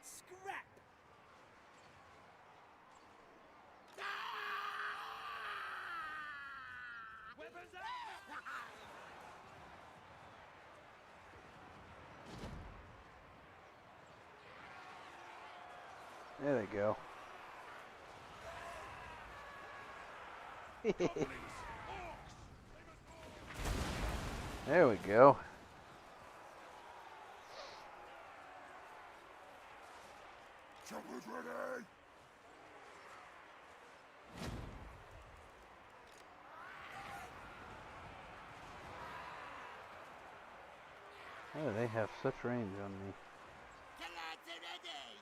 Let's scrap. Weapons out! There they go. There we go. Choppers ready! Oh, they have such range on me. Gelatin ready!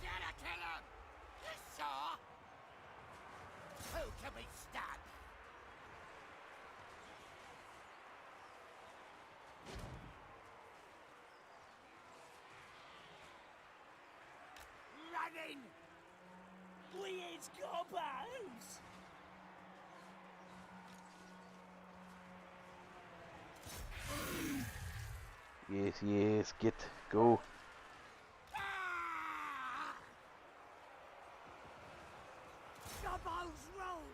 Gotta kill him! You saw? Who can we stab? Running! Weird gobbos! Yes, yes, go. Ah! Gobbos roll!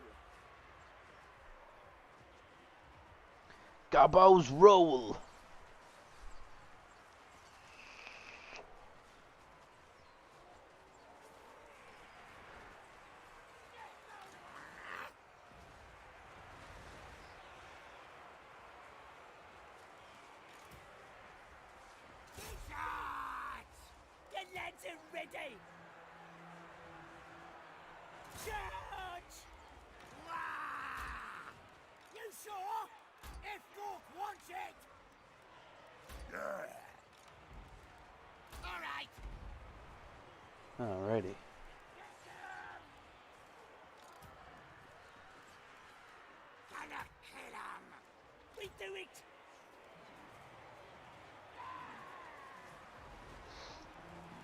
Gobos roll. Shots! Get lantern ready! Charge! Wah! You sure? If Gork wants it! Yeah! Alright! Alrighty. Gonna kill him! We do it!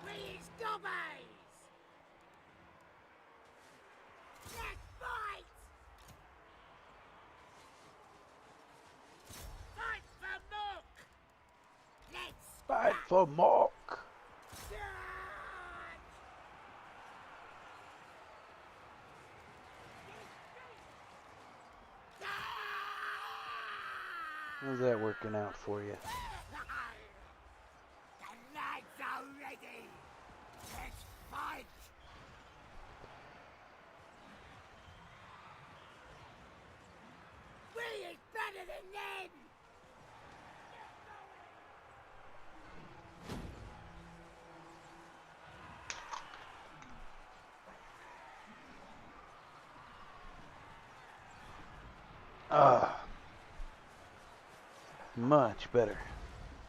Please, gobbies! Let's fight! Fight for Mook! Let's Fight for Mock. charge! How's that working out for you? The lads are ready! Let's fight! We is better than them! Ah, much better.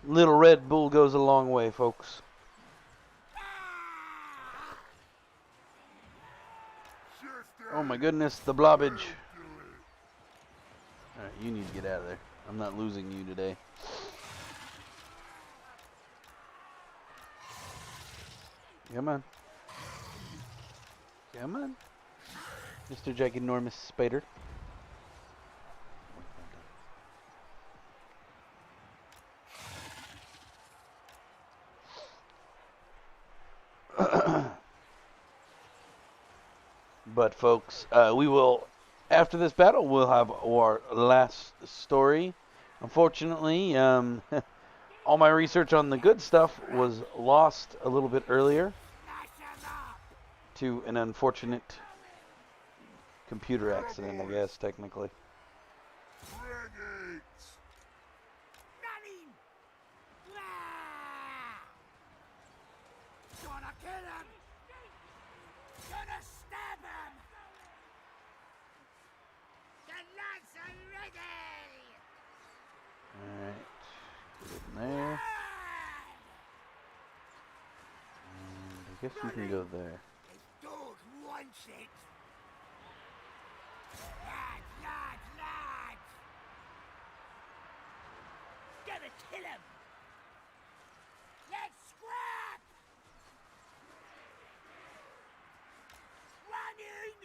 Little Red Bull goes a long way, folks. Oh my goodness, the blobbage. Alright, you need to get out of there. I'm not losing you today. Come on. Come on. Mr. Giganormous Spider. But folks, we will, after this battle, we'll have our last story. Unfortunately, all my research on the good stuff was lost a little bit earlier Smash 'em up! to an unfortunate computer accident, I guess, technically. Ready! Running! Wah! Gonna kill him! Gonna stab him! The lads are ready! Alright, get in there. Run! And I guess you can go there. The dog wants it! Lads, lads, lads! Gonna kill him! Let's scrap! Running!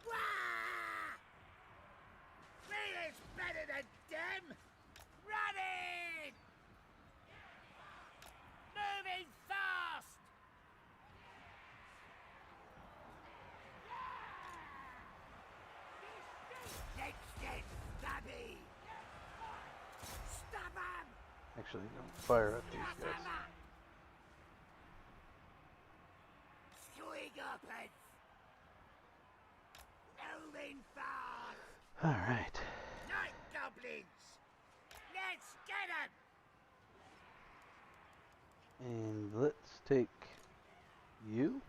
Wah! Me is better than Actually, don't fire at these guys. Squigopers! Moving fast! Alright. Night goblins! Let's get 'em! And let's take you.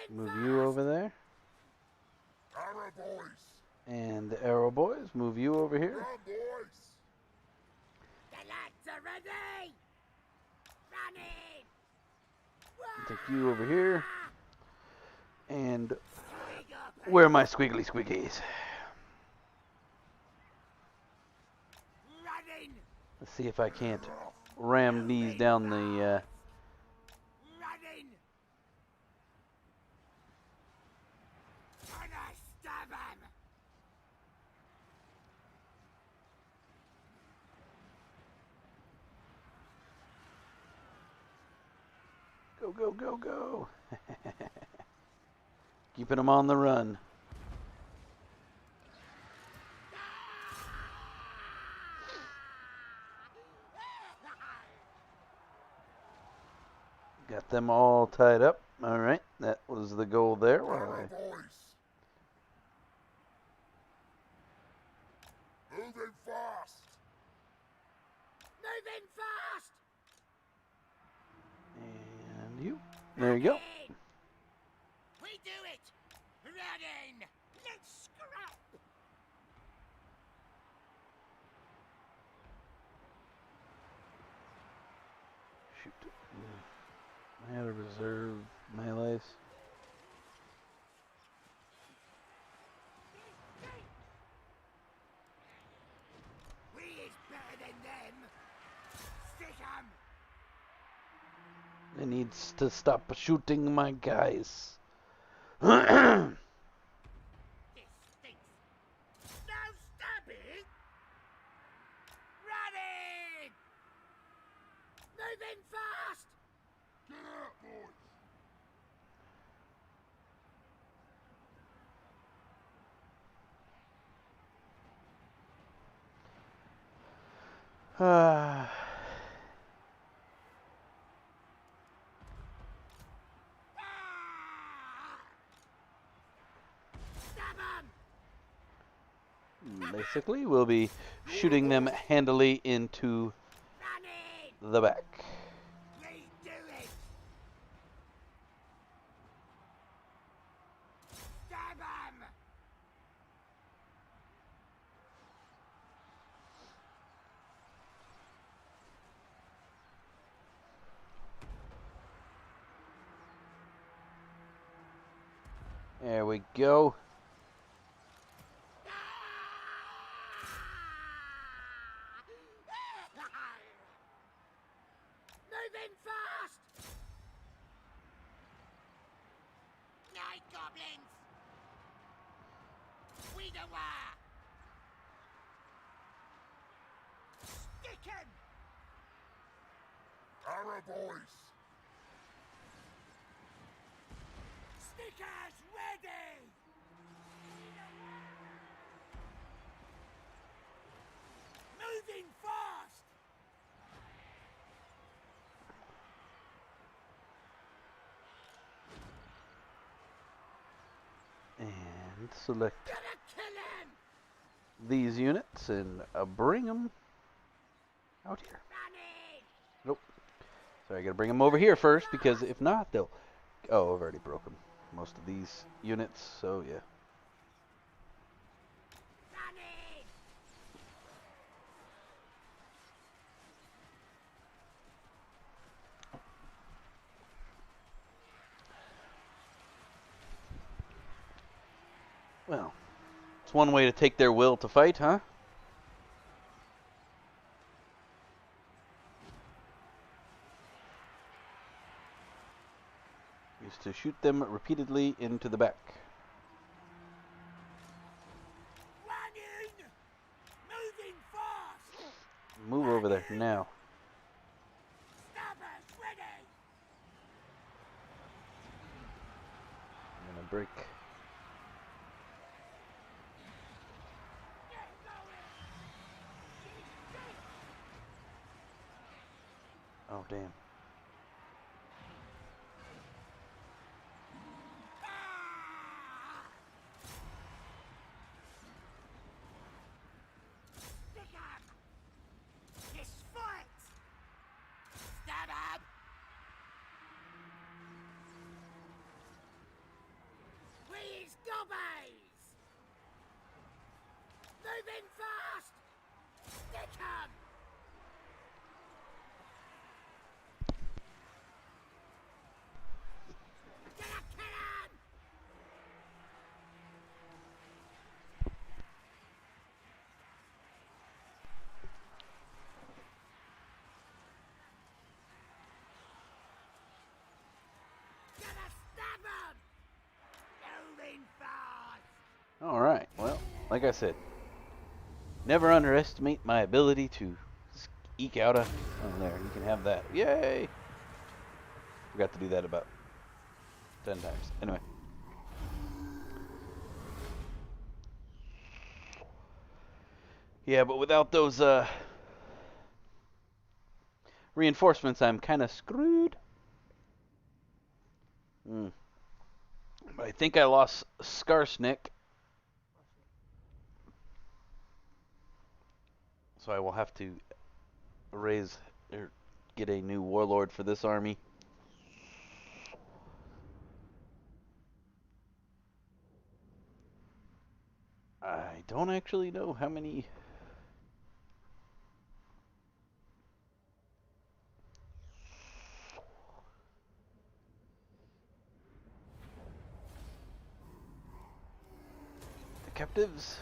Moving Move you over there. Arrow boys! And the arrow boys, move you over here. Run, boys! The lads are ready! Running! Take you over here. And Squigopers! where are my squiggly squiggies? Running! Let's see if I can't ram these down the Running! Gonna stab 'em! Go, go, go, go. Keeping them on the run. Got them all tied up. All right, that was the goal there. Arrow boys! Moving fast! Moving fast! And you. There you go. Running! We do it! Running! Let's scrap! Shoot. I had a reserve melees. We is better than them! Stick 'em! It needs to stop shooting my guys. This stinks! No stabbing! Running! Moving fast! Get out, boys! Ah! Stab 'em! Basically, we'll be shooting them handily into Running! the back. We do it! Stab 'em! There we go. Moving fast! Night goblins! We the war! Stick 'em! Arrow boys! Stickers ready! Moving fast! And select Gonna kill him! these units and bring them out here. Running! Nope. Sorry, I gotta bring them over here first because if not, they'll. Oh, I've already broken most of these units, so yeah. Running! Well, it's one way to take their will to fight, huh? Is to shoot them repeatedly into the back. Running! Moving fast! Move over there now. Stabbers ready! I'm gonna break. Get going! Oh, damn. Stick him! His foot! Stab him! Please, gobbies! Moving fast! Stick him! Gonna kill him! Gonna stab him! Moving fast! All right. Well, like I said, never underestimate my ability to eke out a... Oh, there. You can have that. Yay! Forgot to do that about 10 times. Anyway. Yeah, but without those reinforcements, I'm kind of screwed. But I think I lost Skarsnik. So I will have to raise or get a new warlord for this army. I don't actually know how many. The captives.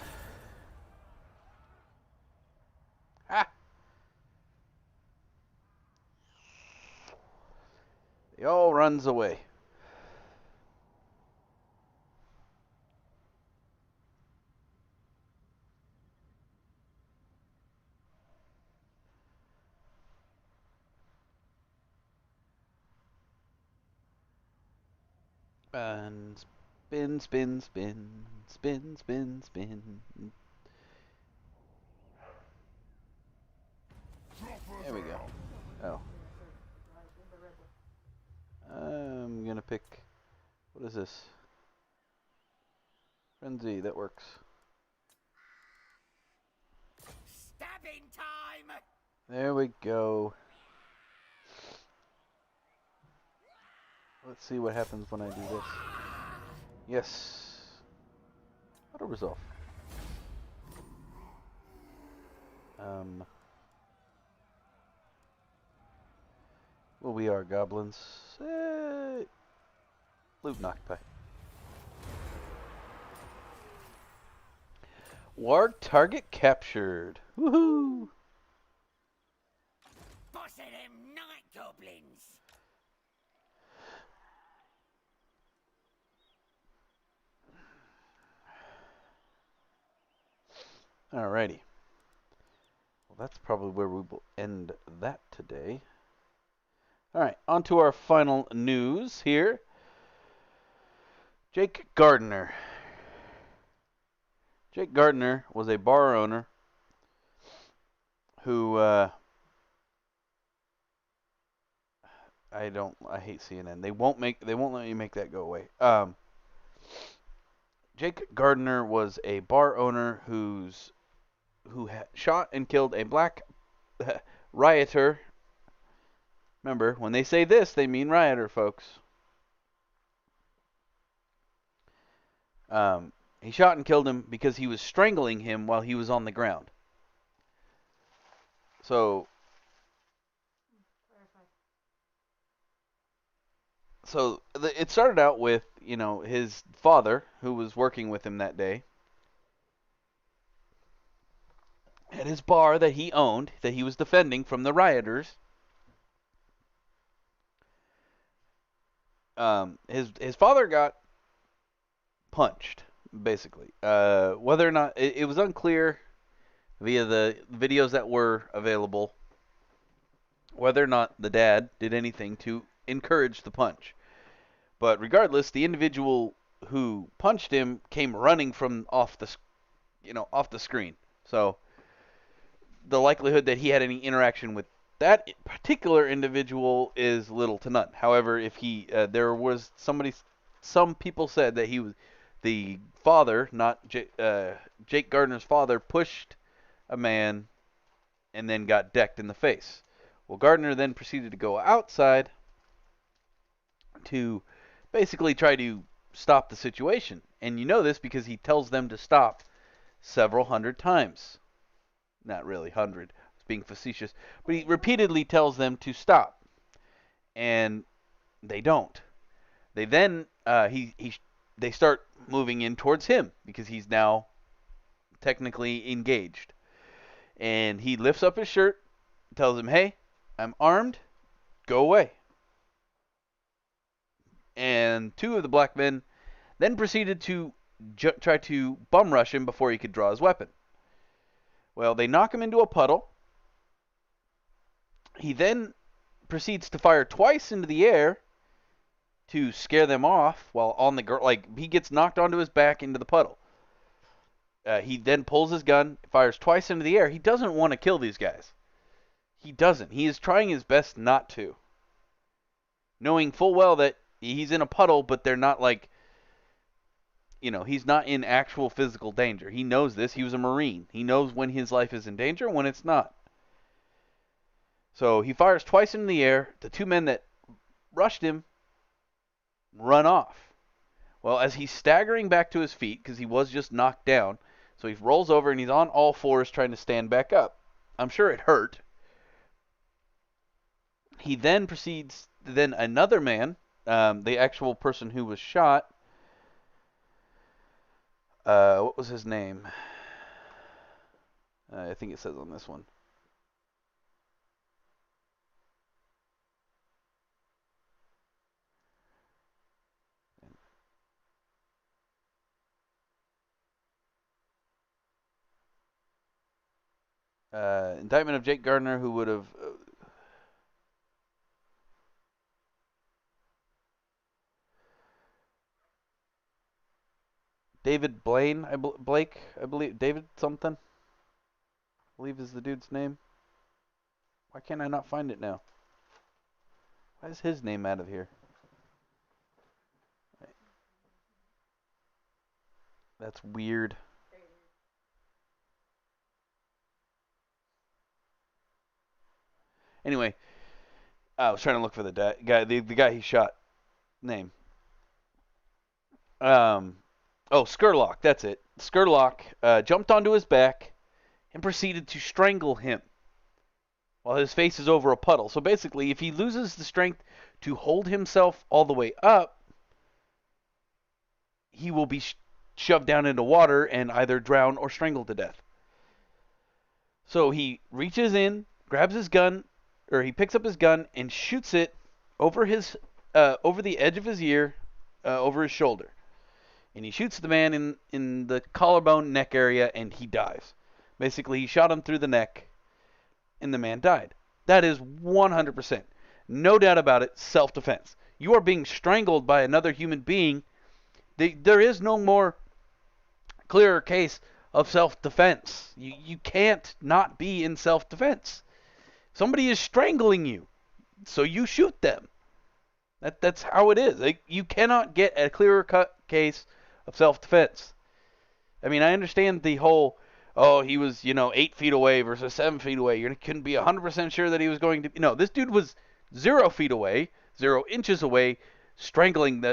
Ha! They all runs away. And spin, spin, spin, spin, spin, spin. There we go. Oh. I'm gonna pick. What is this? Frenzy, that works. Stabbing time! There we go. Let's see what happens when I do this. Yes. Auto resolve. Well, we are goblins. Hey. Loot knocked. War target captured. Woohoo! Boss of them night goblins! Alrighty. Well, that's probably where we will end that today. Alright, on to our final news here. Jake Gardner. Jake Gardner was a bar owner who I hate CNN. They won't let me make that go away. Jake Gardner was a bar owner who shot and killed a black rioter. Remember, when they say this, they mean rioter, folks. He shot and killed him because he was strangling him while he was on the ground. So it started out with, his father, who was working with him that day, at his bar that he owned, that he was defending from the rioters. His father got punched, basically. Whether or not it was unclear via the videos that were available whether or not the dad did anything to encourage the punch. But regardless, the individual who punched him came running from off the screen. So the likelihood that he had any interaction with that particular individual is little to none. However, if he, there was some people said that he was the father, not Jake Gardner's father, pushed a man and then got decked in the face. Well, Gardner then proceeded to go outside to basically try to stop the situation. And you know this because he tells them to stop several hundred times. Not really hundred, I was being facetious, but he repeatedly tells them to stop, and they don't. They then they start moving in towards him because he's now technically engaged, and he lifts up his shirt, tells him, "Hey, I'm armed. Go away." And two of the black men then proceeded to try to bum rush him before he could draw his weapon. Well, they knock him into a puddle. He then proceeds to fire twice into the air to scare them off while on the ground. Like, he gets knocked onto his back into the puddle. He then pulls his gun, fires twice into the air. He doesn't want to kill these guys. He doesn't. He is trying his best not to. Knowing full well that he's in a puddle, but they're not like, he's not in actual physical danger. He knows this. He was a Marine. He knows when his life is in danger and when it's not. So he fires twice into the air. The two men that rushed him run off. Well, as he's staggering back to his feet, because he was just knocked down, so he rolls over and he's on all fours trying to stand back up. I'm sure it hurt. He then proceeds, then another man, the actual person who was shot, what was his name? I think it says on this one. Indictment of Jake Gardner, who would have David Blaine, Blake, I believe, David something, I believe is the dude's name. Why can't I not find it now? Why is his name out of here? That's weird. Anyway, I was trying to look for the guy, the guy he shot name. Skurlock, that's it. Skurlock jumped onto his back and proceeded to strangle him while his face is over a puddle. So basically, if he loses the strength to hold himself all the way up, he will be shoved down into water and either drown or strangled to death. So he reaches in, grabs his gun, or he picks up his gun and shoots it over the edge of his ear, over his shoulder. And he shoots the man in the collarbone neck area, and he dies. Basically, he shot him through the neck, and the man died. That is 100%, no doubt about it, self-defense. You are being strangled by another human being. There is no more clearer case of self-defense. You can't not be in self-defense. Somebody is strangling you, so you shoot them. That's how it is. Like, you cannot get a clearer cut case of self-defense. I mean, I understand the whole, he was, 8 feet away versus 7 feet away. You couldn't be 100% sure that he was going to, this dude was 0 feet away, 0 inches away, strangling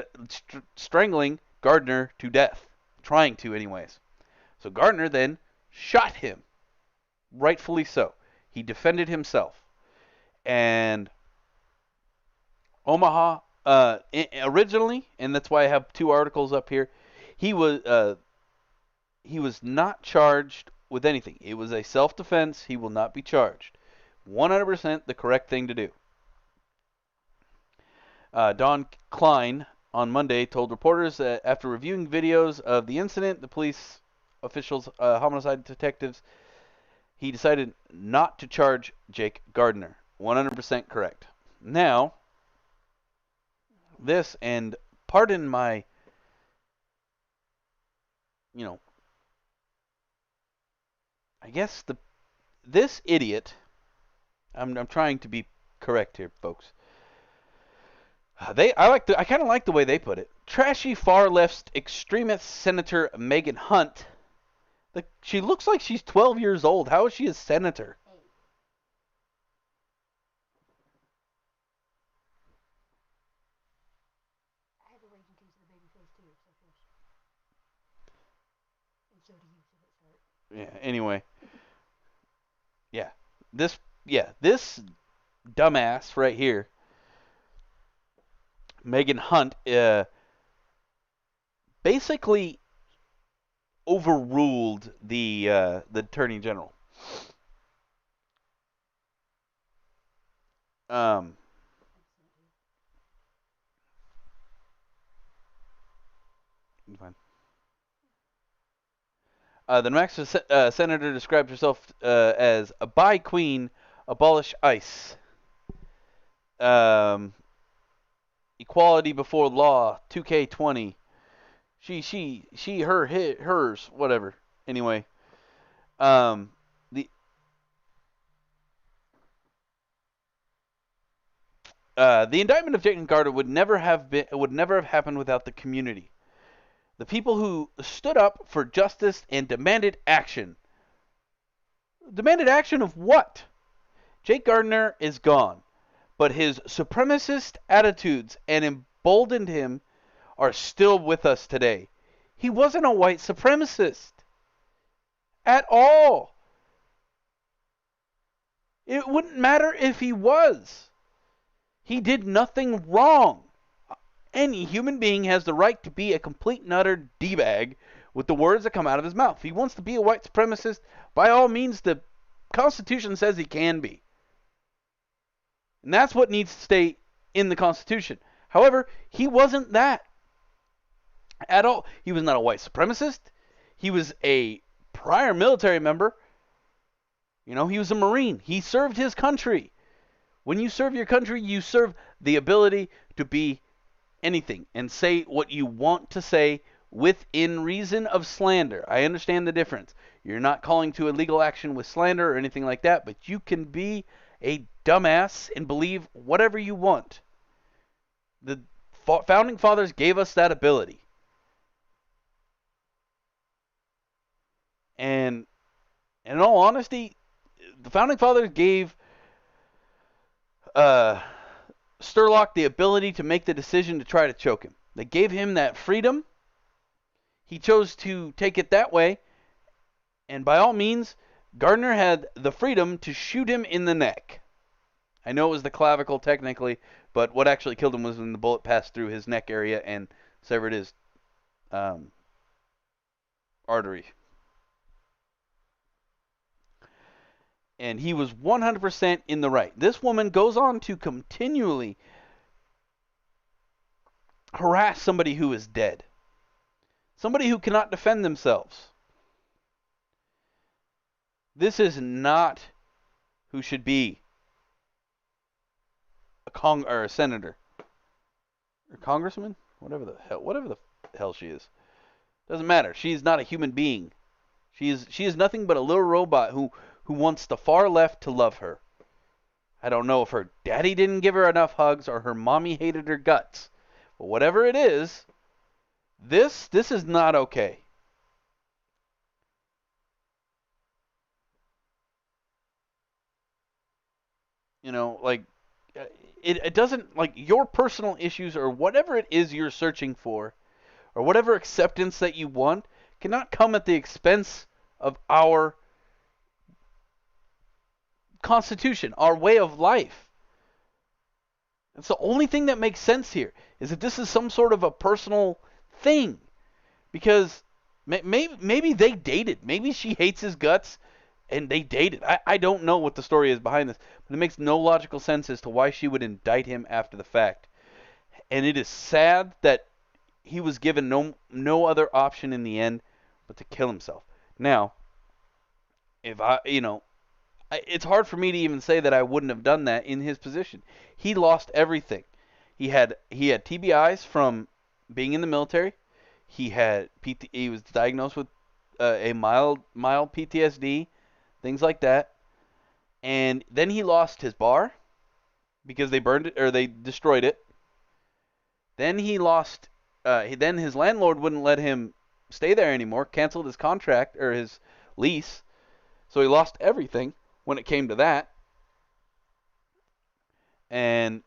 Gardner to death. Trying to, anyways. So Gardner then shot him. Rightfully so. He defended himself. And Omaha, originally, and that's why I have 2 articles up here, he was not charged with anything. It was a self-defense. He will not be charged. 100% the correct thing to do. Don Klein on Monday told reporters that after reviewing videos of the incident, the police officials, homicide detectives, he decided not to charge Jake Gardner. 100% correct. Now, this, and pardon my, I guess this idiot, I'm trying to be correct here, folks. I kind of like the way they put it. Trashy far left extremist Senator Megan Hunt. She looks like she's 12 years old. How is she a senator? I had to wait in case of the baby face too, so of course. And so do you, so let's start. Yeah. Anyway. This dumbass right here, Megan Hunt, basically overruled the attorney general. Fine. The New Mexico senator described herself as a "Buy Queen, abolish ICE, equality before law, 2K20, she, her, hers, whatever." Anyway, the indictment of Jayden Carter would never have happened without the community. The people who stood up for justice and demanded action. Demanded action of what? Jake Gardner is gone, but his supremacist attitudes and emboldened him are still with us today. He wasn't a white supremacist at all. It wouldn't matter if he was. He did nothing wrong. Any human being has the right to be a complete and utter D-bag with the words that come out of his mouth. If he wants to be a white supremacist, by all means, the Constitution says he can be. And that's what needs to stay in the Constitution. However, he wasn't that at all. He was not a white supremacist. He was a prior military member. He was a Marine. He served his country. When you serve your country, you serve the ability to be anything and say what you want to say within reason of slander. I understand the difference. You're not calling to illegal action with slander or anything like that, but you can be a dumbass and believe whatever you want. The founding fathers gave us that ability. And in all honesty, the founding fathers gave Sturlock the ability to make the decision to try to choke him. They gave him that freedom. He chose to take it that way. And by all means, Gardner had the freedom to shoot him in the neck. I know it was the clavicle technically, but what actually killed him was when the bullet passed through his neck area and severed his artery. And he was 100% in the right. This woman goes on to continually harass somebody who is dead. Somebody who cannot defend themselves. This is not who should be a senator or congressman, whatever the hell she is. Doesn't matter. She's not a human being. She is nothing but a little robot who wants the far left to love her. I don't know if her daddy didn't give her enough hugs or her mommy hated her guts. But whatever it is, this is not okay. It doesn't, your personal issues or whatever it is you're searching for or whatever acceptance that you want cannot come at the expense of our Constitution, our way of life. It's the only thing that makes sense here, is that this is some sort of a personal thing. Because maybe they dated. Maybe she hates his guts and they dated. I don't know what the story is behind this, but it makes no logical sense as to why she would indict him after the fact. And it is sad that he was given no other option in the end but to kill himself. Now, if it's hard for me to even say that I wouldn't have done that in his position. He lost everything. He had TBIs from being in the military. He was diagnosed with a mild PTSD, things like that. And then he lost his bar because they burned it or they destroyed it. Then he lost. Then his landlord wouldn't let him stay there anymore. Canceled his contract or his lease. So he lost everything when it came to that. And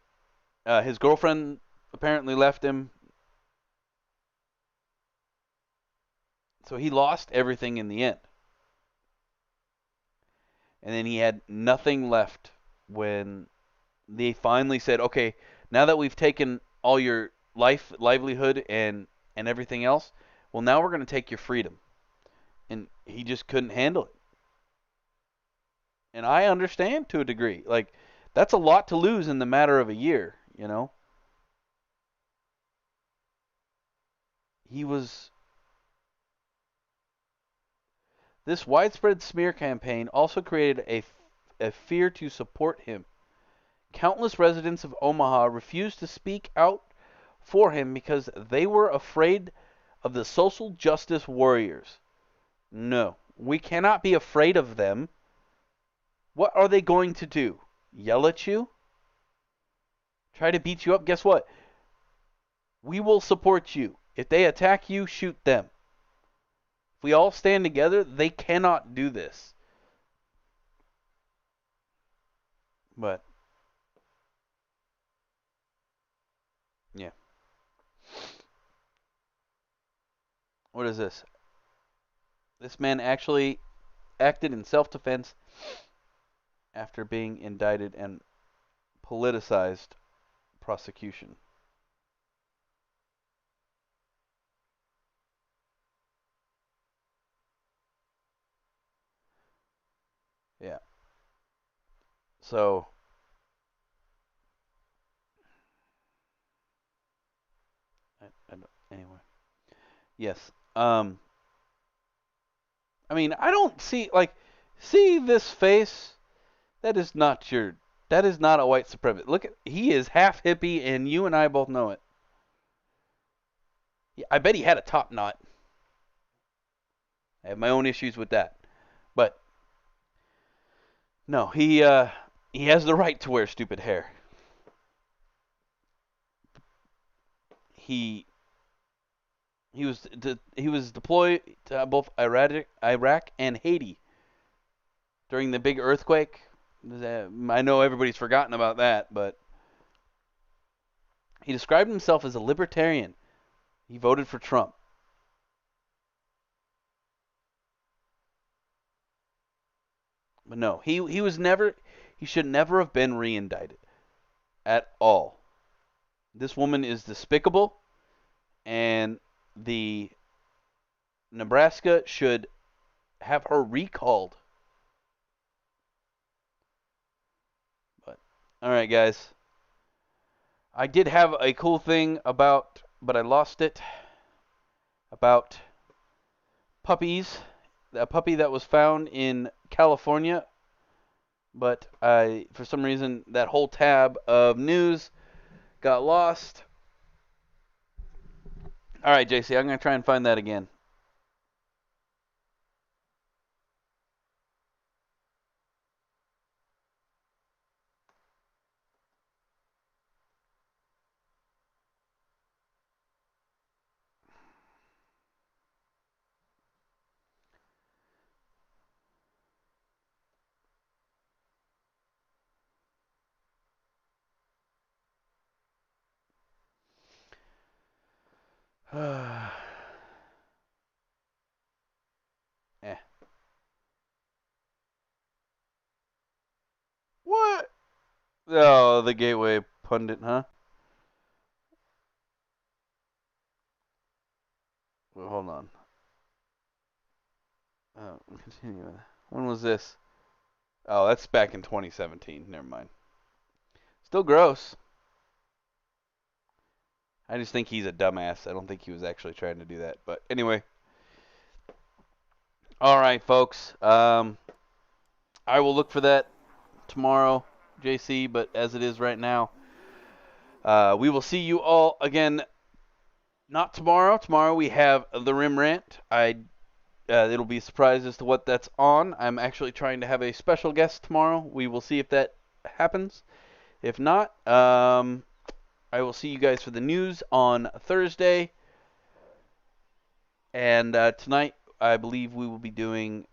his girlfriend apparently left him. So he lost everything in the end. And then he had nothing left when they finally said, okay, now that we've taken all your livelihood, and everything else, well, now we're going to take your freedom. And he just couldn't handle it. And I understand to a degree. Like, that's a lot to lose in the matter of a year, you know? This widespread smear campaign also created a fear to support him. Countless residents of Omaha refused to speak out for him because they were afraid of the social justice warriors. No, we cannot be afraid of them. What are they going to do? Yell at you? Try to beat you up? Guess what? We will support you. If they attack you, shoot them. If we all stand together, they cannot do this. But, yeah. What is this? This man actually acted in self-defense after being indicted and politicized prosecution. Yeah. So, anyway. Yes. I mean, I don't see, like, see this face? That is not a white supremacist. Look at, he is half hippie, and you and I both know it. Yeah, I bet he had a top knot. I have my own issues with that. But, no, he has the right to wear stupid hair. He was deployed to both Iraq and Haiti during the big earthquake. I know everybody's forgotten about that, but he described himself as a libertarian. He voted for Trump. But no, he should never have been reindicted at all. This woman is despicable, and the Nebraska should have her recalled. But all right, guys. I did have a cool thing about, but I lost it, about puppies. A puppy that was found in California, but for some reason, that whole tab of news got lost. All right, JC, I'm going to try and find that again. Eh. What? Oh, the Gateway Pundit, huh? Well, hold on. Continue. When was this? Oh, that's back in 2017. Never mind. Still gross. I just think he's a dumbass. I don't think he was actually trying to do that. But anyway. All right, folks. I will look for that tomorrow, JC. But as it is right now, we will see you all again. Not tomorrow. Tomorrow we have the Rim Rant. I It'll be a surprise as to what that's on. I'm actually trying to have a special guest tomorrow. We will see if that happens. If not, I will see you guys for the news on Thursday. And tonight, I believe we will be doing.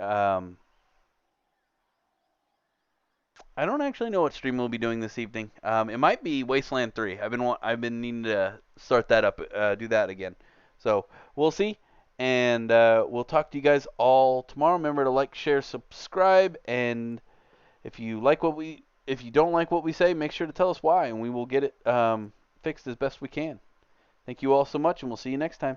I don't actually know what stream we'll be doing this evening. It might be Wasteland 3. I've been needing to start that up, do that again. So we'll see, and we'll talk to you guys all tomorrow. Remember to like, share, subscribe, and if you don't like what we say, make sure to tell us why, and we will get it fixed as best we can. Thank you all so much, and we'll see you next time.